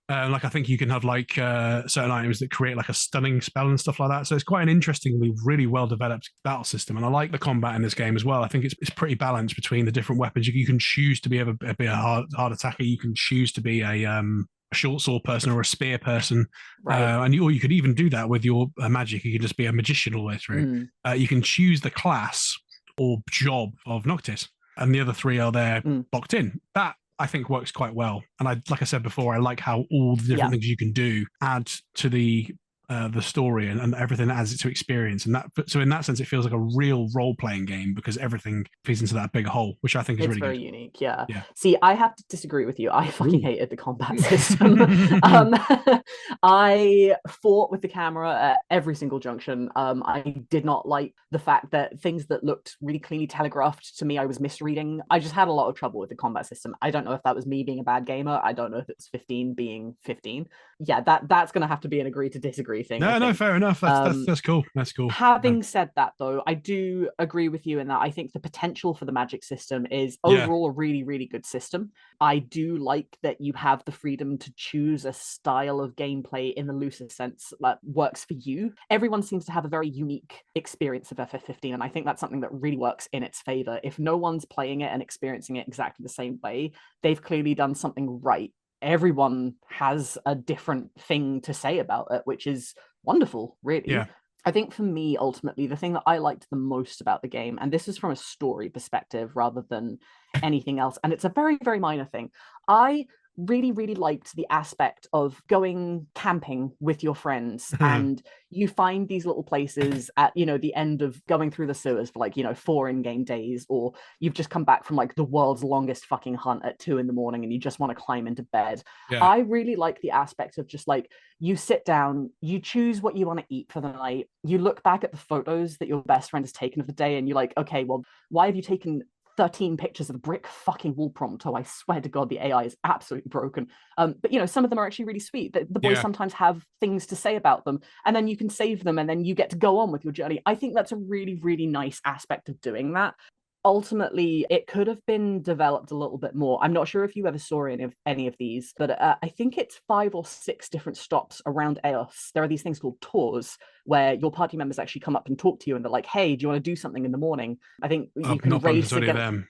Like I think you can have like certain items that create like a stunning spell and stuff like that. So it's quite an interestingly, really well developed battle system. And I like the combat in this game as well. I think it's pretty balanced between the different weapons. You can choose to be a hard attacker. You can choose to be a short sword person or a spear person, or you could even do that with your magic. You can just be a magician all the way through. You can choose the class or job of Noctis, and the other 3 are there locked in. That I think works quite well. And like I said before, I like how all the different things you can do add to the story and everything adds it to experience. And so in that sense, it feels like a real role-playing game because everything feeds into that big hole, which I think is really good. It's very unique, yeah. See, I have to disagree with you. I fucking hated the combat system. I fought with the camera at every single junction. I did not like the fact that things that looked really cleanly telegraphed to me, I was misreading. I just had a lot of trouble with the combat system. I don't know if that was me being a bad gamer. I don't know if it's 15 being 15. Yeah, that's going to have to be an agree to disagree everything. No, fair enough. That's cool. That's cool. Having said that, though, I do agree with you in that I think the potential for the magic system is overall a really, really good system. I do like that you have the freedom to choose a style of gameplay in the loosest sense that works for you. Everyone seems to have a very unique experience of FF15, and I think that's something that really works in its favor. If no one's playing it and experiencing it exactly the same way, they've clearly done something right. Everyone has a different thing to say about it, which is wonderful, really. Yeah. I think for me, ultimately, the thing that I liked the most about the game, and this is from a story perspective rather than anything else, and it's a very, very minor thing. I really, really liked the aspect of going camping with your friends and you find these little places at, the end of going through the sewers for like, 4 in-game days, or you've just come back from like the world's longest fucking hunt at 2 a.m. and you just want to climb into bed. Yeah. I really like the aspect of just like, you sit down, you choose what you want to eat for the night, you look back at the photos that your best friend has taken of the day, and you're like, okay, well, why have you taken 13 pictures of the brick fucking wall Prompto? I swear to God, the AI is absolutely broken. But some of them are actually really sweet. The boys sometimes have things to say about them, and then you can save them, and then you get to go on with your journey. I think that's a really, really nice aspect of doing that. Ultimately, it could have been developed a little bit more. I'm not sure if you ever saw any of these, but I think it's 5 or 6 different stops around Eos. There are these things called tours where your party members actually come up and talk to you, and they're like, "Hey, do you want to do something in the morning?" I think you can race against them.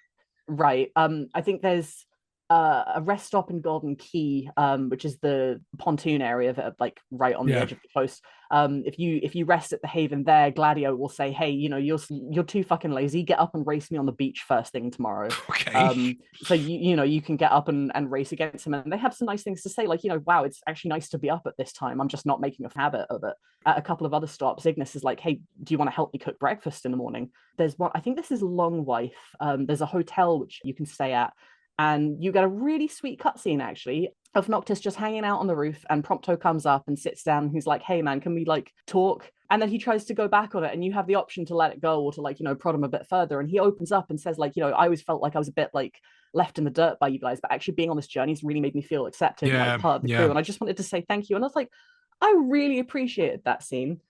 Right. I think there's a rest stop in Golden Key, which is the pontoon area that like right on the edge of the coast. If you rest at the Haven there, Gladio will say, "Hey, you're too fucking lazy. Get up and race me on the beach first thing tomorrow." Okay. So you can get up and race against him, and they have some nice things to say, like, wow, it's actually nice to be up at this time. I'm just not making a habit of it. At a couple of other stops, Ignis is like, "Hey, do you want to help me cook breakfast in the morning?" There's one, I think this is Long Wife. There's a hotel which you can stay at, and you get a really sweet cutscene actually of Noctis just hanging out on the roof, and Prompto comes up and sits down, and he's like, "Hey man, can we like talk?" And then he tries to go back on it, and you have the option to let it go or to like, prod him a bit further. And he opens up and says like, "I always felt like I was a bit like left in the dirt by you guys, but actually being on this journey has really made me feel accepted and like part of the crew. And I just wanted to say thank you." And I was like, I really appreciated that scene.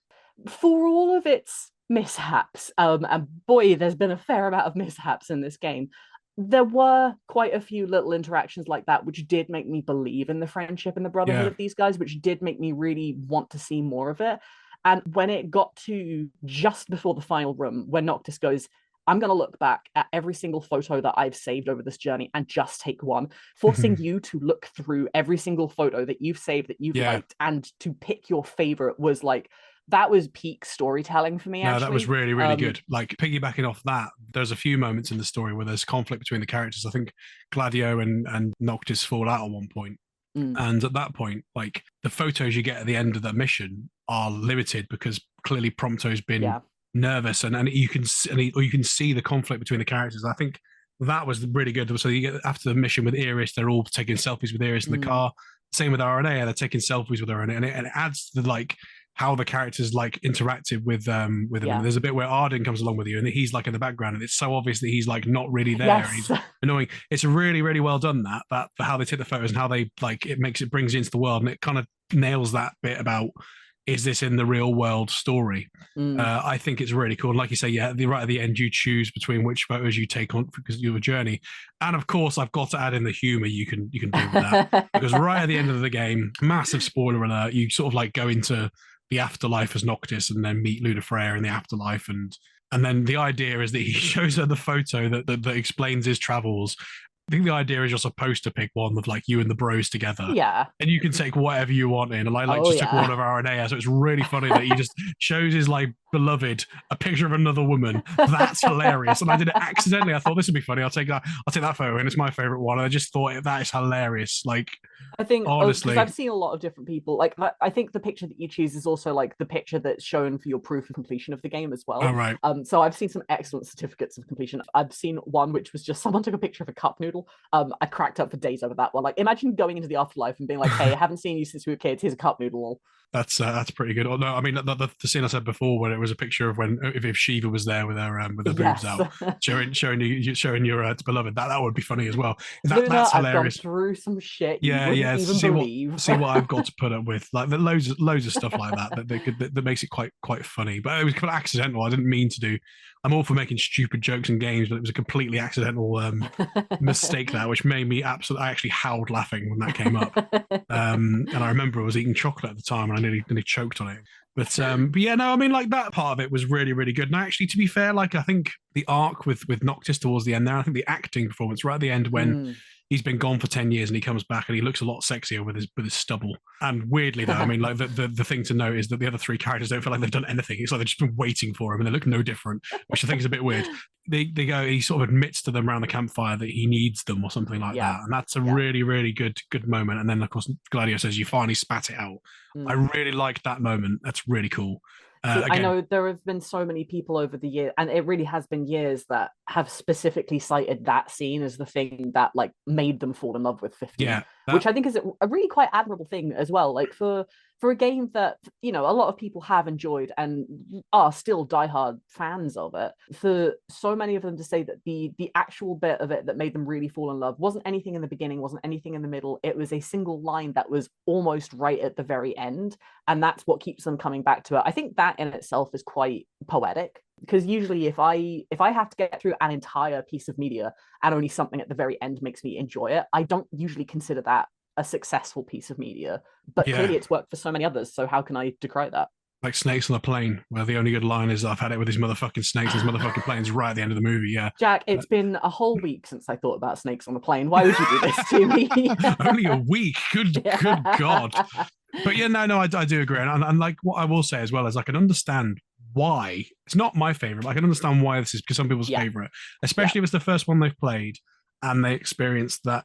For all of its mishaps, and boy, there's been a fair amount of mishaps in this game, there were quite a few little interactions like that which did make me believe in the friendship and the brotherhood of these guys, which did make me really want to see more of it. And when it got to just before the final room, when Noctis goes, "I'm going to look back at every single photo that I've saved over this journey and just take one," forcing you to look through every single photo that you've saved, that you've liked, and to pick your favorite was like, that was peak storytelling for me. No, that was really, really good. Like piggybacking off that, there's a few moments in the story where there's conflict between the characters. I think Gladio and Noctis fall out at one point. And at that point, like the photos you get at the end of the mission are limited because clearly Prompto's been nervous, and you can see the conflict between the characters. I think that was really good. So you get after the mission with Iris, they're all taking selfies with Iris in the car. Same with RNA, they're taking selfies with her, and it adds to like how the characters like interacted with them. And there's a bit where Arden comes along with you, and he's like in the background, and it's so obvious that he's like not really there. And he's annoying. It's really, really well done that for how they take the photos and how they like it brings you into the world, and it kind of nails that bit about, is this in the real world story? I think it's really cool. And like you say, right at the end, you choose between which photos you take on because of your journey. And of course, I've got to add in the humor you can do with that because right at the end of the game, massive spoiler alert, you sort of like go into the afterlife as Noctis and then meet Ludifrea in the afterlife, and then the idea is that he shows her the photo that explains his travels. I think the idea is you're supposed to pick one with like you and the bros together. Yeah. And you can take whatever you want in. And I just took one of our Aranea. So it's really funny that he just shows his like beloved a picture of another woman. That's hilarious. And I did it accidentally. I thought this would be funny. I'll take that photo, and it's my favorite one. And I just thought that is hilarious. Like, I think honestly, because I've seen a lot of different people. Like, I think the picture that you choose is also like the picture that's shown for your proof of completion of the game as well. Oh, right. So I've seen some excellent certificates of completion. I've seen one which was just someone took a picture of a cup noodle. I cracked up for days over that one. Like, imagine going into the afterlife and being like, "Hey, I haven't seen you since we were kids. Here's a cup noodle." That's pretty good. Although, I mean, the scene I said before, where it was a picture of when if Shiva was there with her boobs out, showing your beloved, that would be funny as well. Luna, That's hilarious. I've gone through some shit you wouldn't even believe. See what I've got to put up with, like loads of stuff like that makes it quite funny. But it was quite accidental. I didn't mean to do. I'm all for making stupid jokes in games, but it was a completely accidental mistake there, which made me absolutely. I actually howled laughing when that came up. And I remember I was eating chocolate at the time, and I nearly choked on it. But yeah, no, I mean, like that part of it was really, really good. And actually, to be fair, like I think the arc with Noctis towards the end there, I think the acting performance right at the end when he's been gone for 10 years and he comes back and he looks a lot sexier with his stubble. And weirdly, though, I mean, like the thing to note is that the other three characters don't feel like they've done anything. It's like they've just been waiting for him and they look no different, which I think is a bit weird. They go, he sort of admits to them around the campfire that he needs them or something like that. And that's a really, really good moment. And then, of course, Gladio says, you finally spat it out. I really liked that moment. That's really cool. I know there have been so many people over the year, and it really has been years, that have specifically cited that scene as the thing that like made them fall in love with 15, which I think is a really quite admirable thing as well. Like for a game that, you know, a lot of people have enjoyed and are still diehard fans of it, for so many of them to say that the actual bit of it that made them really fall in love wasn't anything in the beginning, wasn't anything in the middle. It was a single line that was almost right at the very end. And that's what keeps them coming back to it. I think that in itself is quite poetic, because usually if I have to get through an entire piece of media and only something at the very end makes me enjoy it, I don't usually consider that a successful piece of media. But clearly it's worked for so many others, so how can I decry that? Like Snakes on a Plane, where the only good line is, I've had it with these motherfucking snakes, these motherfucking planes, right at the end of the movie. Jack, it's been a whole week since I thought about Snakes on a Plane. Why would you do this to me? Only a week? Good God. But yeah, no, I do agree. And like what I will say as well is I can understand why. It's not my favorite, but I can understand why this is some people's favorite, especially if it's the first one they've played and they experienced that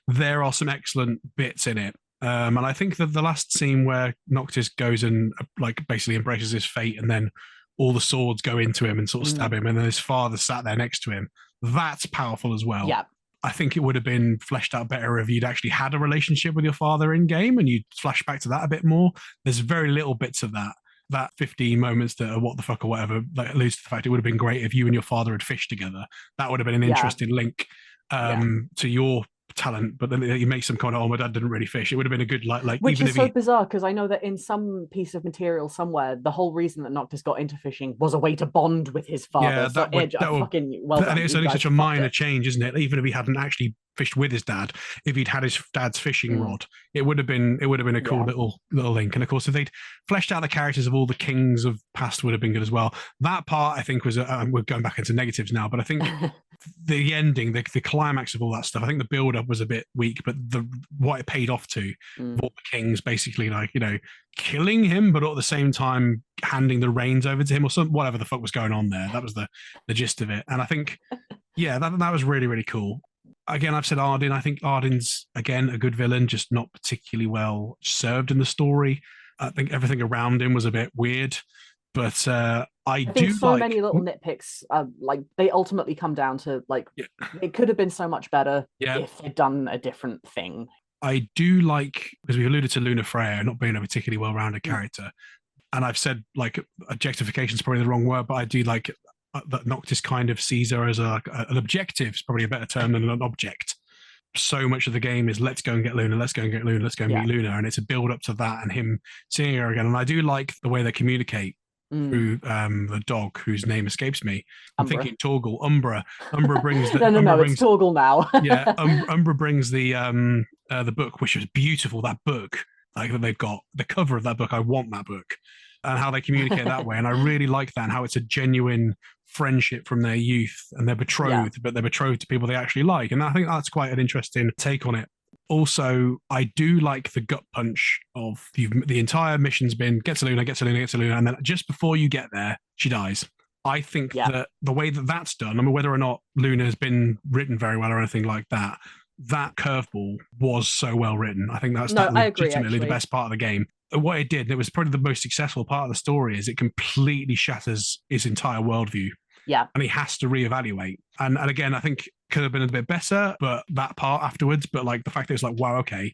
there are some excellent bits in it. And I think that the last scene where Noctis goes and like basically embraces his fate, and then all the swords go into him and sort of stab him, and then his father sat there next to him, that's powerful as well. Yeah. I think it would have been fleshed out better if you'd actually had a relationship with your father in game and you'd flash back to that a bit more. There's very little bits of that 15 moments that are what the fuck or whatever, like alludes to the fact it would have been great if you and your father had fished together. That would have been an interesting link to your talent, but then you make some kind of, oh, my dad didn't really fish. It would have been a good like which is so bizarre, because I know that in some piece of material somewhere, the whole reason that Noctis got into fishing was a way to bond with his father. Yeah, so and it's only such a minor change, isn't it? Even if he hadn't actually fished with his dad, if he'd had his dad's fishing rod, it would have been a cool little link. And of course, if they'd fleshed out the characters of all the kings of past, would have been good as well. That part I think was we're going back into negatives now, but I think the ending, the climax of all that stuff, I think the build up was a bit weak, but what it paid off to, all the kings basically, like, you know, killing him, but at the same time handing the reins over to him or whatever the fuck was going on there. That was the gist of it. And I think, that was really, really cool. Again, I've said Ardyn. I think Ardyn's, again, a good villain, just not particularly well served in the story. I think everything around him was a bit weird, but I think many little nitpicks, like they ultimately come down to like it could have been so much better if they'd done a different thing. I do like, because we alluded to Luna Freya not being a particularly well-rounded character, and I've said like objectification is probably the wrong word, but I do like that Noctis kind of sees her as an objective, is probably a better term than an object. So much of the game is let's go and get Luna, let's go and get Luna, let's go and meet Luna, and it's a build up to that and him seeing her again. And I do like the way they communicate through the dog whose name escapes me. I'm thinking Torgal. Umbra brings the it's Torgal now. Umbra brings the book, which is beautiful. That book, like that they've got the cover of that book. I want that book, and how they communicate that way. And I really like that, and how it's a genuine friendship from their youth, and they're betrothed, but they're betrothed to people they actually like. And I think that's quite an interesting take on it. Also, I do like the gut punch of the entire mission's been get to Luna, and then just before you get there, she dies. I think that the way that that's done, I mean, whether or not Luna has been written very well or anything like that, that curveball was so well written. I think that's legitimately the best part of the game. What it did, and it was probably the most successful part of the story, is it completely shatters his entire worldview. Yeah. And he has to reevaluate. And again, I think could have been a bit better, but that part afterwards, but like the fact that it's like, wow, okay,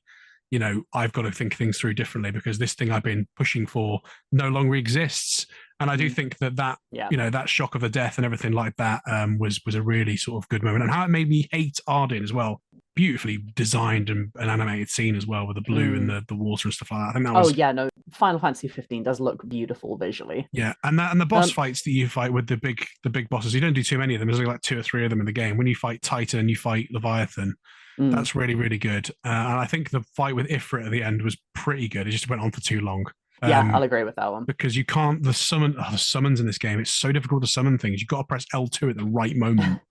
I've got to think things through differently because this thing I've been pushing for no longer exists. And I do think that that shock of the death and everything like that was a really sort of good moment. And how it made me hate Arden as well. Beautifully designed and animated scene as well with the blue and the water and stuff like that. I think that was. Oh yeah, no. Final Fantasy 15 does look beautiful visually. Yeah, and the boss fights that you fight with the big bosses, you don't do too many of them. There's only like 2 or 3 of them in the game. When you fight Titan, you fight Leviathan. That's really, really good. And I think the fight with Ifrit at the end was pretty good. It just went on for too long. Yeah, I'll agree with that one. Because you can't, the summons in this game, it's so difficult to summon things. You've got to press L2 at the right moment.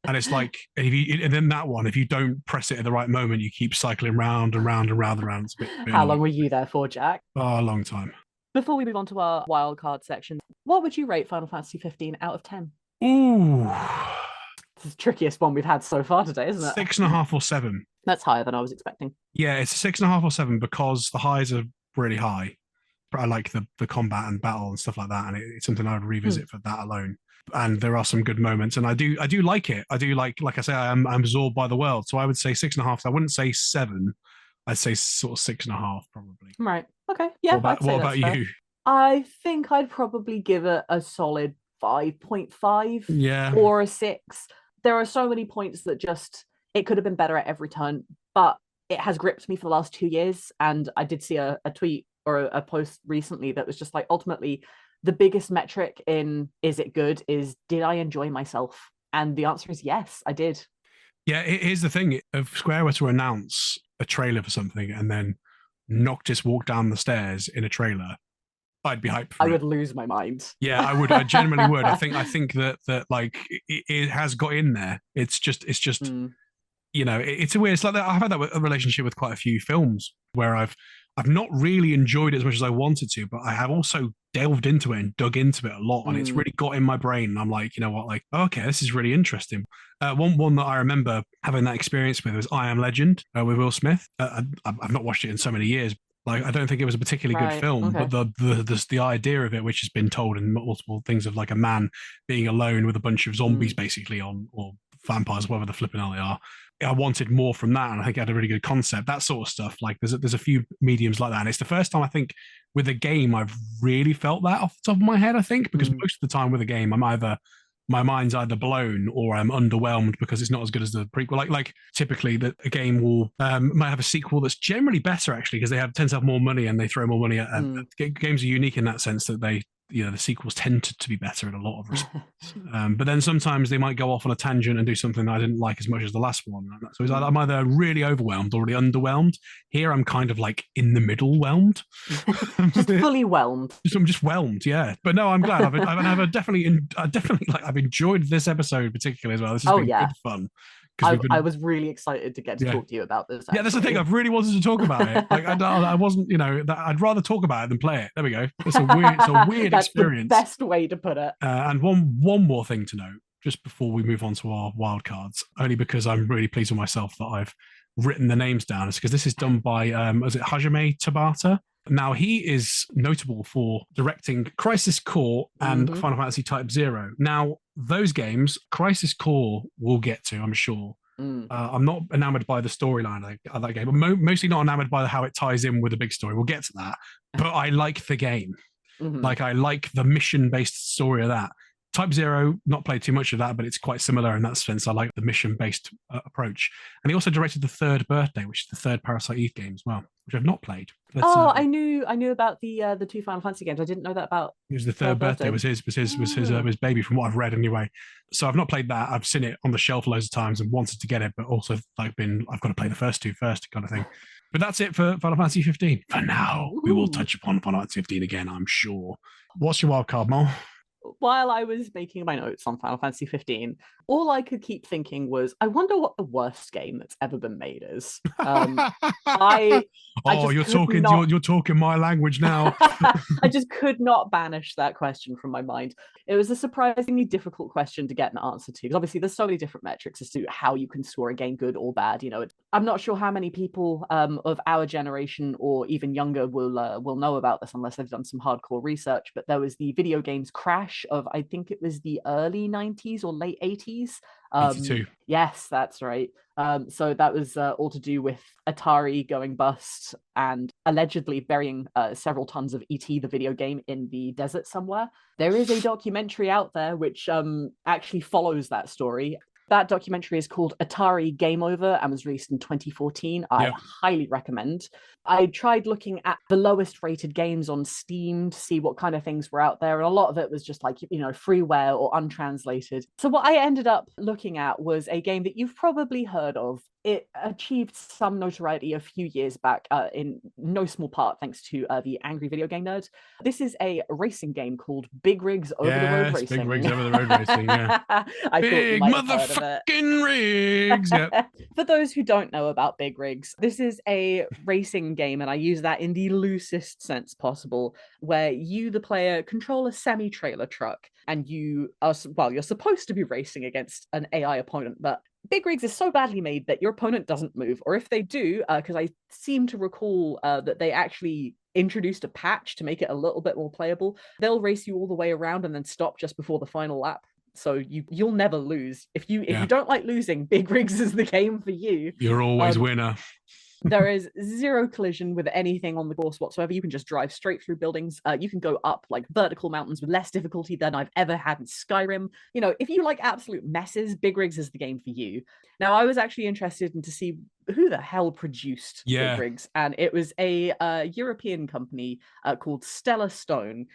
And it's like, and then that one, if you don't press it at the right moment, you keep cycling round and round and round and round. It's a bit How long were you there for, Jack? Oh, a long time. Before we move on to our wildcard section, what would you rate Final Fantasy 15 out of 10? Ooh. It's the trickiest one we've had so far today, isn't it? 6.5 or 7. That's higher than I was expecting. Yeah, it's a 6.5 or 7 because the highs are really high. I like the combat and battle and stuff like that, and it's something I would revisit for that alone. And there are some good moments, and I do like it. I do like I say, I'm absorbed by the world. So I would say 6.5. I wouldn't say 7. I'd say sort of 6.5 probably. Right. Okay. Yeah. What about you? I think I'd probably give it a solid 5.5. Yeah. Or a 6. There are so many points that it could have been better at every turn, but it has gripped me for the last 2 years. And I did see a tweet or a post recently that was just like, ultimately, the biggest metric in is it good is, did I enjoy myself? And the answer is yes, I did. Yeah, here's the thing. If Square were to announce a trailer for something and then Noctis walk down the stairs in a trailer, I'd be hyped for I would lose my mind. Yeah, I would. I genuinely would. I think that like it has got in there. It's just it's a weird. It's like that. I've had that relationship with quite a few films where I've not really enjoyed it as much as I wanted to, but I have also delved into it and dug into it a lot, and it's really got in my brain. And I'm like, you know what, like, okay, this is really interesting. One that I remember having that experience with was I Am Legend with Will Smith. I've not watched it in so many years. Like, I don't think it was a particularly good film, but the idea of it, which has been told in multiple things, of like a man being alone with a bunch of zombies, basically, or vampires, whatever the flipping hell they are. I wanted more from that, and I think it had a really good concept. That sort of stuff. Like, there's a few mediums like that, and it's the first time I think with a game I've really felt that off the top of my head. I think because most of the time with a game, my mind's either blown or I'm underwhelmed because it's not as good as the prequel. Like typically a game will might have a sequel that's generally better, actually, because they tend to have more money and they throw more money at games. Are unique in that sense that they, the sequels tend to be better in a lot of respects. But then sometimes they might go off on a tangent and do something that I didn't like as much as the last one. So it's like, I'm either really overwhelmed or really underwhelmed. Here I'm kind of like in the middle whelmed. Just fully whelmed. I'm just whelmed, yeah. But no, I'm glad. I've definitely like, I've enjoyed this episode particularly as well. This has been good fun. I was really excited to get to talk to you about this. Yeah, that's the thing. I've really wanted to talk about it. Like, I wasn't, I'd rather talk about it than play it. There we go. It's a weird that's experience. The best way to put it. And one more thing to note, just before we move on to our wild cards, only because I'm really pleased with myself that I've written the names down, is because this is done by, is it Hajime Tabata? Now, he is notable for directing Crisis Core and Final Fantasy Type 0. Now, those games, Crisis Core we'll get to, I'm sure. I'm not enamored by the storyline of that game, but mostly not enamored by how it ties in with the big story. We'll get to that. But I like the game. Like, I like the mission-based story of that. Type 0, not played too much of that, but it's quite similar in that sense. I like the mission-based approach. And he also directed The Third Birthday, which is the third Parasite Eve game as well, which I've not played. I knew about the two Final Fantasy games. I didn't know that about. It was The Third Birthday was his baby, from what I've read anyway. So I've not played that. I've seen it on the shelf loads of times and wanted to get it, but also I've got to play the first two first, kind of thing. But that's it for Final Fantasy 15. For now, we will touch upon Final Fantasy 15 again, I'm sure. What's your wild card, Mol? While I was making my notes on Final Fantasy 15, all I could keep thinking was, I wonder what the worst game that's ever been made is. You're talking my language now. I just could not banish that question from my mind. It was a surprisingly difficult question to get an answer to, because obviously there's so many different metrics as to how you can score a game good or bad. I'm not sure how many people of our generation or even younger will know about this unless they've done some hardcore research. But there was the video games Crash rush of, I think it was the early 90s or late 80s. 82. Yes, that's right. So that was all to do with Atari going bust and allegedly burying several tons of E.T. the video game in the desert somewhere. There is a documentary out there which actually follows that story. That documentary is called Atari Game Over and was released in 2014. I highly recommend. I tried looking at the lowest rated games on Steam to see what kind of things were out there. And a lot of it was just like, freeware or untranslated. So what I ended up looking at was a game that you've probably heard of. It achieved some notoriety a few years back, in no small part thanks to the Angry Video Game Nerd. This is a racing game called Big Rigs Over the Road Racing. Big Rigs Over the Road Racing, yeah. Big motherfucking rigs! Yep. For those who don't know about Big Rigs, this is a racing game, and I use that in the loosest sense possible, where you, the player, control a semi-trailer truck, and you're supposed to be racing against an AI opponent, but Big Rigs is so badly made that your opponent doesn't move, or if they do, because I seem to recall that they actually introduced a patch to make it a little bit more playable, they'll race you all the way around and then stop just before the final lap. So you'll never lose. If you don't like losing, Big Rigs is the game for you. You're always winner. There is zero collision with anything on the course whatsoever. You can just drive straight through buildings. You can go up like vertical mountains with less difficulty than I've ever had in Skyrim. If you like absolute messes, Big Rigs is the game for you. Now, I was actually interested in to see who the hell produced Big Rigs, and it was a European company called Stellar Stone,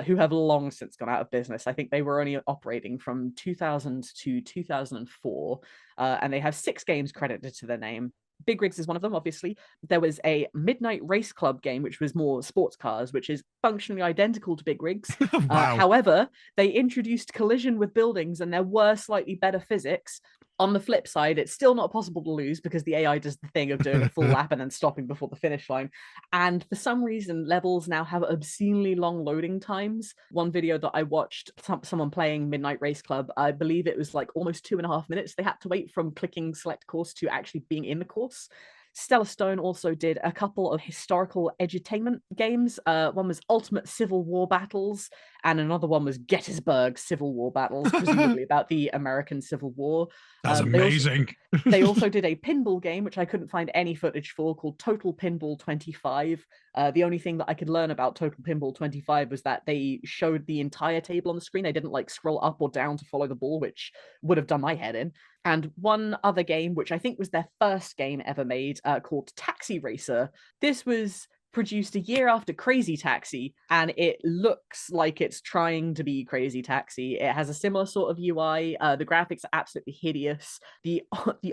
who have long since gone out of business. I think they were only operating from 2000 to 2004, and they have 6 games credited to their name. Big Rigs is one of them, obviously. There was a Midnight Race Club game, which was more sports cars, which is functionally identical to Big Rigs. Wow. However, they introduced collision with buildings, and there were slightly better physics. On the flip side, it's still not possible to lose because the AI does the thing of doing a full lap and then stopping before the finish line. And for some reason, levels now have obscenely long loading times. One video that I watched, someone playing Midnight Race Club, I believe it was like almost 2.5 minutes. They had to wait from clicking select course to actually being in the course. Stellar Stone also did a couple of historical edutainment games. One was Ultimate Civil War Battles, and another one was Gettysburg Civil War Battles, presumably about the American Civil War. That's amazing. They also did a pinball game, which I couldn't find any footage for, called Total Pinball 25. The only thing that I could learn about Total Pinball 25 was that they showed the entire table on the screen. They didn't like scroll up or down to follow the ball, which would have done my head in. And one other game, which I think was their first game ever made, called Taxi Racer. This was produced a year after Crazy Taxi, and it looks like it's trying to be Crazy Taxi. It has a similar sort of UI. The graphics are absolutely hideous. The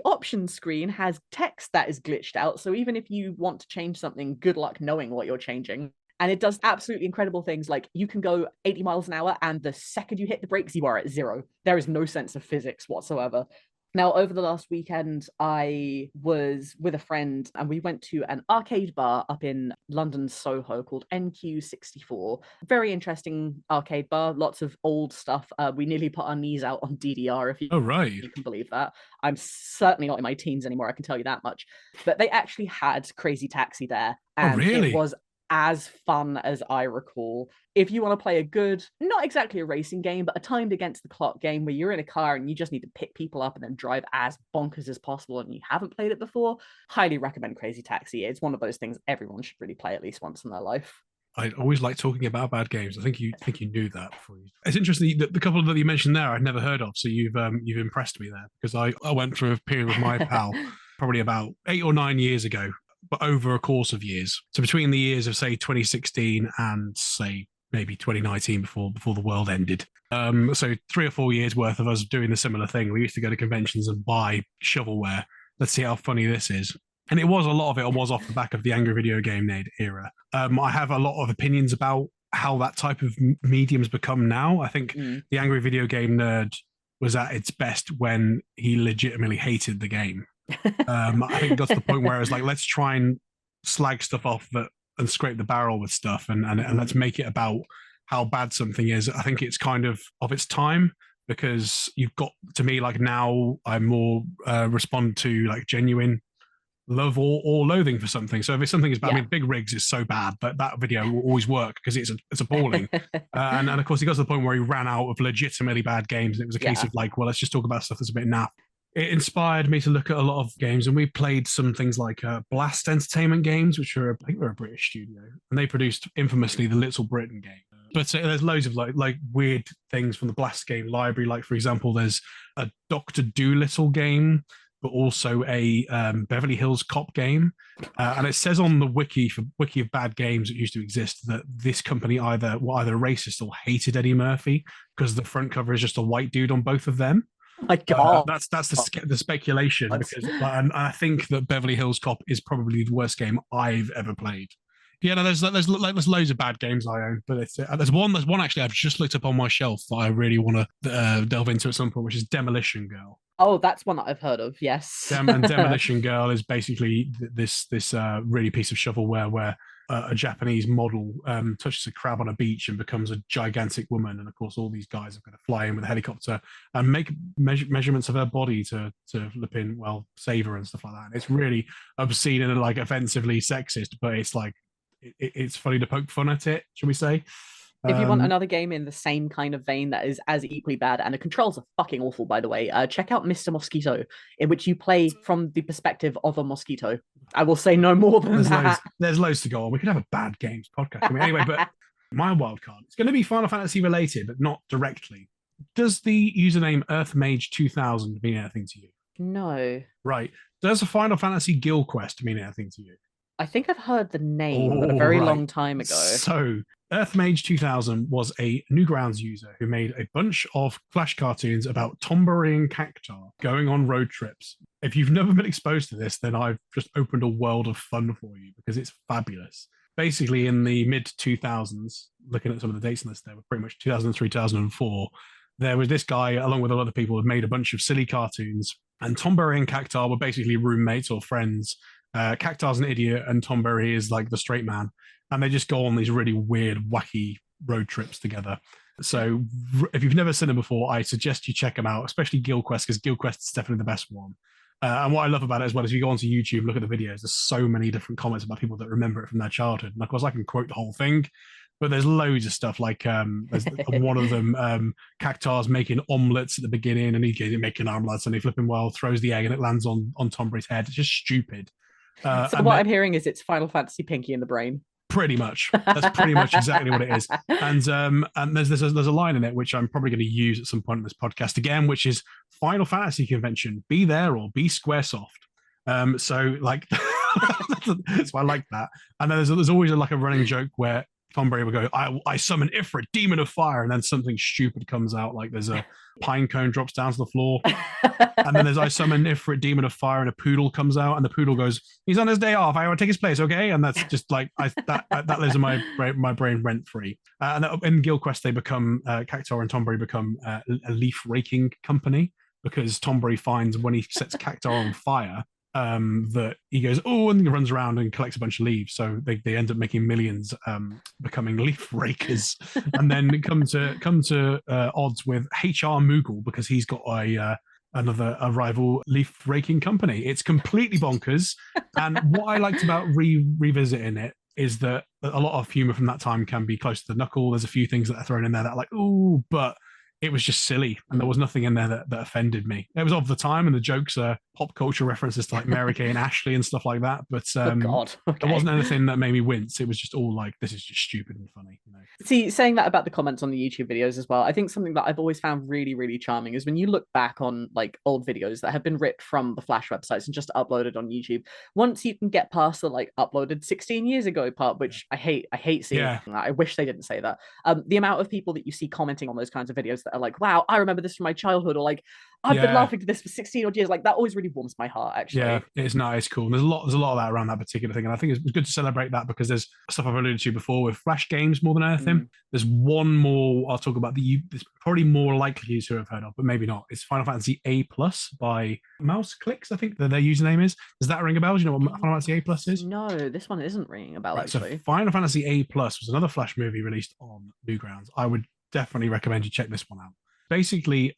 option screen has text that is glitched out, so even if you want to change something, good luck knowing what you're changing. And it does absolutely incredible things, like you can go 80 miles an hour, and the second you hit the brakes, you are at 0. There is no sense of physics whatsoever. Now, over the last weekend, I was with a friend and we went to an arcade bar up in London's Soho called NQ64. Very interesting arcade bar, lots of old stuff. We nearly put our knees out on DDR, if you can believe that. I'm certainly not in my teens anymore, I can tell you that much. But they actually had Crazy Taxi there. And it was as fun as I recall. If you want to play a good, not exactly a racing game, but a timed against the clock game where you're in a car and you just need to pick people up and then drive as bonkers as possible and you haven't played it before, highly recommend Crazy Taxi. It's one of those things everyone should really play at least once in their life. I always like talking about bad games. I think you knew that before. It's interesting that the couple that you mentioned there I'd never heard of, so you've impressed me there, because I went through a period with my pal probably about 8 or 9 years ago, but over a course of years. So between the years of, say, 2016 and, say, maybe 2019 before the world ended. So 3 or 4 years worth of us doing the similar thing. We used to go to conventions and buy shovelware. Let's see how funny this is. And a lot of it was off the back of the Angry Video Game Nerd era. I have a lot of opinions about how that type of medium's become now. I think the Angry Video Game Nerd was at its best when he legitimately hated the game. I think that's the point where it's like, let's try and slag stuff off and scrape the barrel with stuff and let's make it about how bad something is. I think it's kind of its time, because you've got, to me, like now I more respond to like genuine love or loathing for something. So if something is bad, I Yeah. mean, Big Rigs is so bad, but that video will always work because it's appalling. And of course, he got to the point where he ran out of legitimately bad games. And it was a case of like, well, let's just talk about stuff that's a bit naff. It inspired me to look at a lot of games, and we played some things like Blast Entertainment Games, which are, I think they're a British studio, and they produced infamously the Little Britain game. But there's loads of like weird things from the Blast game library. Like, for example, there's a Dr. Dolittle game, but also a Beverly Hills Cop game. And it says on the wiki of bad games that used to exist that this company either were either racist or hated Eddie Murphy because the front cover is just a white dude on both of them. Oh my God. That's the speculation, because and I think that Beverly Hills Cop is probably the worst game I've ever played. Yeah, no, there's loads of bad games I own, but there's one actually I've just looked up on my shelf that I really want to delve into at some point, which is Demolition Girl. Oh, that's one that I've heard of. Yes. And Demolition Girl is basically this really piece of shovelware where a Japanese model touches a crab on a beach and becomes a gigantic woman, and of course all these guys are going to fly in with a helicopter and make measurements of her body to flip in, well, save her and stuff like that. And it's really obscene and like offensively sexist, but it's like it's funny to poke fun at it, shall we say. If you want another game in the same kind of vein that is as equally bad, and the controls are fucking awful, by the way, check out Mr. Mosquito, in which you play from the perspective of a mosquito. I will say no more than that. There's loads to go on. We could have a bad games podcast. I mean, anyway, but my wild card, it's going to be Final Fantasy related, but not directly. Does the username EarthMage2000 mean anything to you? No. Right. Does a Final Fantasy Guild Quest mean anything to you? I think I've heard the name, but a very long time ago. So, EarthMage2000 was a Newgrounds user who made a bunch of flash cartoons about Tomberry and Cactar going on road trips. If you've never been exposed to this, then I've just opened a world of fun for you because it's fabulous. Basically, in the mid-2000s, looking at some of the dates on this, there were pretty much 2003, 2004, there was this guy, along with a lot of people, who had made a bunch of silly cartoons, and Tomberry and Cactar were basically roommates or friends. Cactar's an idiot and Tomberry is like the straight man, and they just go on these really weird, wacky road trips together. So if you've never seen them before, I suggest you check them out, especially Guild Quest, because Guild Quest is definitely the best one. And what I love about it as well is if you go onto YouTube, look at the videos, there's so many different comments about people that remember it from their childhood. And of course, I can quote the whole thing, but there's loads of stuff like there's one of them, Cactar's making omelets at the beginning, and he's making omelets, and he flipping well throws the egg and it lands on Tomberry's head. It's just stupid. So what I'm hearing is it's Final Fantasy Pinky in the Brain. Pretty much. That's pretty much exactly what it is. And there's a line in it which I'm probably going to use at some point in this podcast again, which is Final Fantasy Convention, be there or be Squaresoft. So like, so I like that. And then there's always like a running joke where Tomberry will go, I summon Ifrit, demon of fire, and then something stupid comes out, like there's a pine cone drops down to the floor, and then there's I summon Ifrit, demon of fire, and a poodle comes out, and the poodle goes, he's on his day off, I want to take his place, okay? And that's just like that lives in my brain rent free. And in Guild Quest, they become Cactar and Tomberry become a leaf raking company, because Tomberry finds when he sets Cactar on fire, that he goes, oh, and he runs around and collects a bunch of leaves. So they end up making millions, becoming leaf rakers, and then come to odds with HR Moogle, because he's got a rival leaf raking company. It's completely bonkers. And what I liked about revisiting it is that a lot of humor from that time can be close to the knuckle. There's a few things that are thrown in there that are like, ooh, but it was just silly, and there was nothing in there that offended me. It was of the time, and the jokes are pop culture references to like Mary Kay and Ashley and stuff like that. But There wasn't anything that made me wince. It was just all like, this is just stupid and funny. You know? See, saying that about the comments on the YouTube videos as well, I think something that I've always found really, really charming is when you look back on like old videos that have been ripped from the Flash websites and just uploaded on YouTube. Once you can get past the like uploaded 16 years ago part, which I hate seeing. Yeah. I wish they didn't say that. The amount of people that you see commenting on those kinds of videos that are like, wow, I remember this from my childhood, or like, I've been laughing to this for 16 odd years. Like, that always really warms my heart, actually. Yeah, it's nice, cool. And there's a lot of that around that particular thing. And I think it's good to celebrate that, because there's stuff I've alluded to before with Flash games more than anything. There's one more I'll talk about there's probably more likely to have heard of, but maybe not. It's Final Fantasy A+ by Mouse Clicks, I think that their username is. Does that ring a bell? Do you know what Final Fantasy A+ is? No, this one isn't ringing a bell, actually. So Final Fantasy A+ was another Flash movie released on Newgrounds. I would definitely recommend you check this one out. Basically,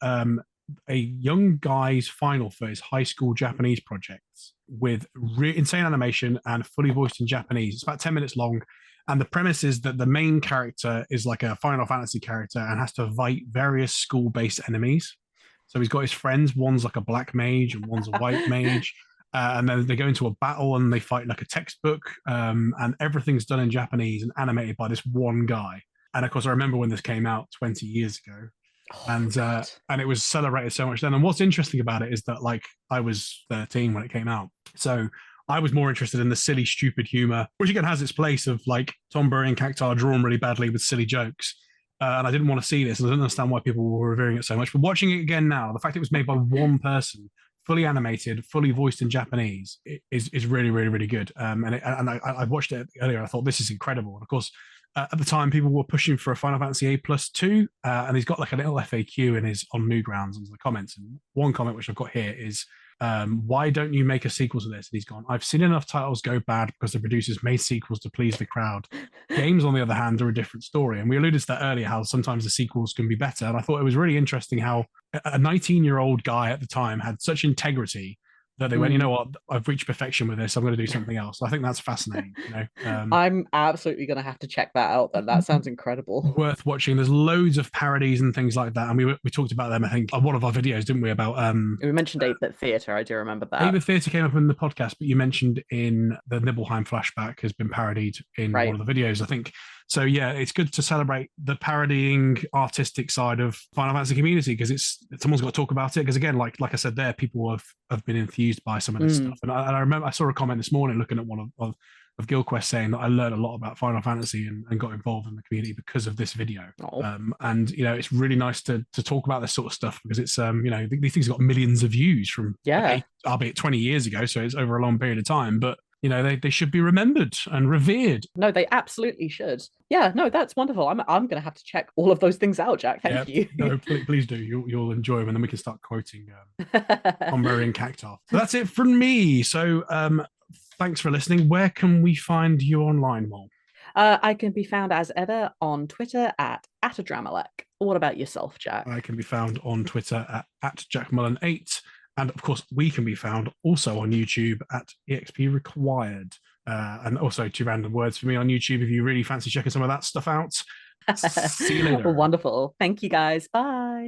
a young guy's final for his high school Japanese projects with insane animation and fully voiced in Japanese. It's about 10 minutes long. And the premise is that the main character is like a Final Fantasy character and has to fight various school-based enemies. So he's got his friends. One's like a black mage and one's a white mage. And then they go into a battle and they fight like a textbook. And everything's done in Japanese and animated by this one guy. And of course, I remember when this came out 20 years ago. And it was celebrated so much then. And what's interesting about it is that like I was 13 when it came out. So I was more interested in the silly, stupid humor, which again has its place of like Tom Burry and Cactar drawn really badly with silly jokes. And I didn't want to see this. And I didn't understand why people were revering it so much. But watching it again now, the fact it was made by one person, fully animated, fully voiced in Japanese, is really, really, really good. And I watched it earlier. And I thought this is incredible. And of course, at the time, people were pushing for a Final Fantasy A+2, and he's got like a little FAQ on Newgrounds and the comments. And one comment which I've got here is, why don't you make a sequel to this? And he's gone, I've seen enough titles go bad because the producers made sequels to please the crowd. Games, on the other hand, are a different story. And we alluded to that earlier, how sometimes the sequels can be better. And I thought it was really interesting how a 19-year-old guy at the time had such integrity that they went, you know what, I've reached perfection with this. I'm going to do something else. I think that's fascinating. I'm absolutely going to have to check that out then. That sounds incredible. Worth watching. There's loads of parodies and things like that. And we talked about them, I think, on one of our videos, didn't we? About we mentioned 8-Bit Theatre. I do remember that. 8-Bit Theatre came up in the podcast, but you mentioned in the Nibelheim flashback has been parodied in one of the videos, I think. So yeah, it's good to celebrate the parodying artistic side of Final Fantasy community because someone's got to talk about it. Because again, like I said, there people have been enthused by some of this stuff. And I remember I saw a comment this morning looking at one of Guildquest saying that I learned a lot about Final Fantasy and got involved in the community because of this video. And it's really nice to talk about this sort of stuff because it's these things got millions of views from albeit 20 years ago, so it's over a long period of time, but they should be remembered and revered. No, they absolutely should. Yeah, no, that's wonderful. I'm going to have to check all of those things out, Jack. Thank you. No, please do. You'll enjoy them, and then we can start quoting Omber and Cactar. So that's it from me. So thanks for listening. Where can we find you online, Mol? I can be found as ever on Twitter at @Adramalek. What about yourself, Jack? I can be found on Twitter at JackMullen8. And of course, we can be found also on YouTube at EXP Required. And also 2 random words for me on YouTube if you really fancy checking some of that stuff out. See you later. Wonderful. Thank you, guys. Bye.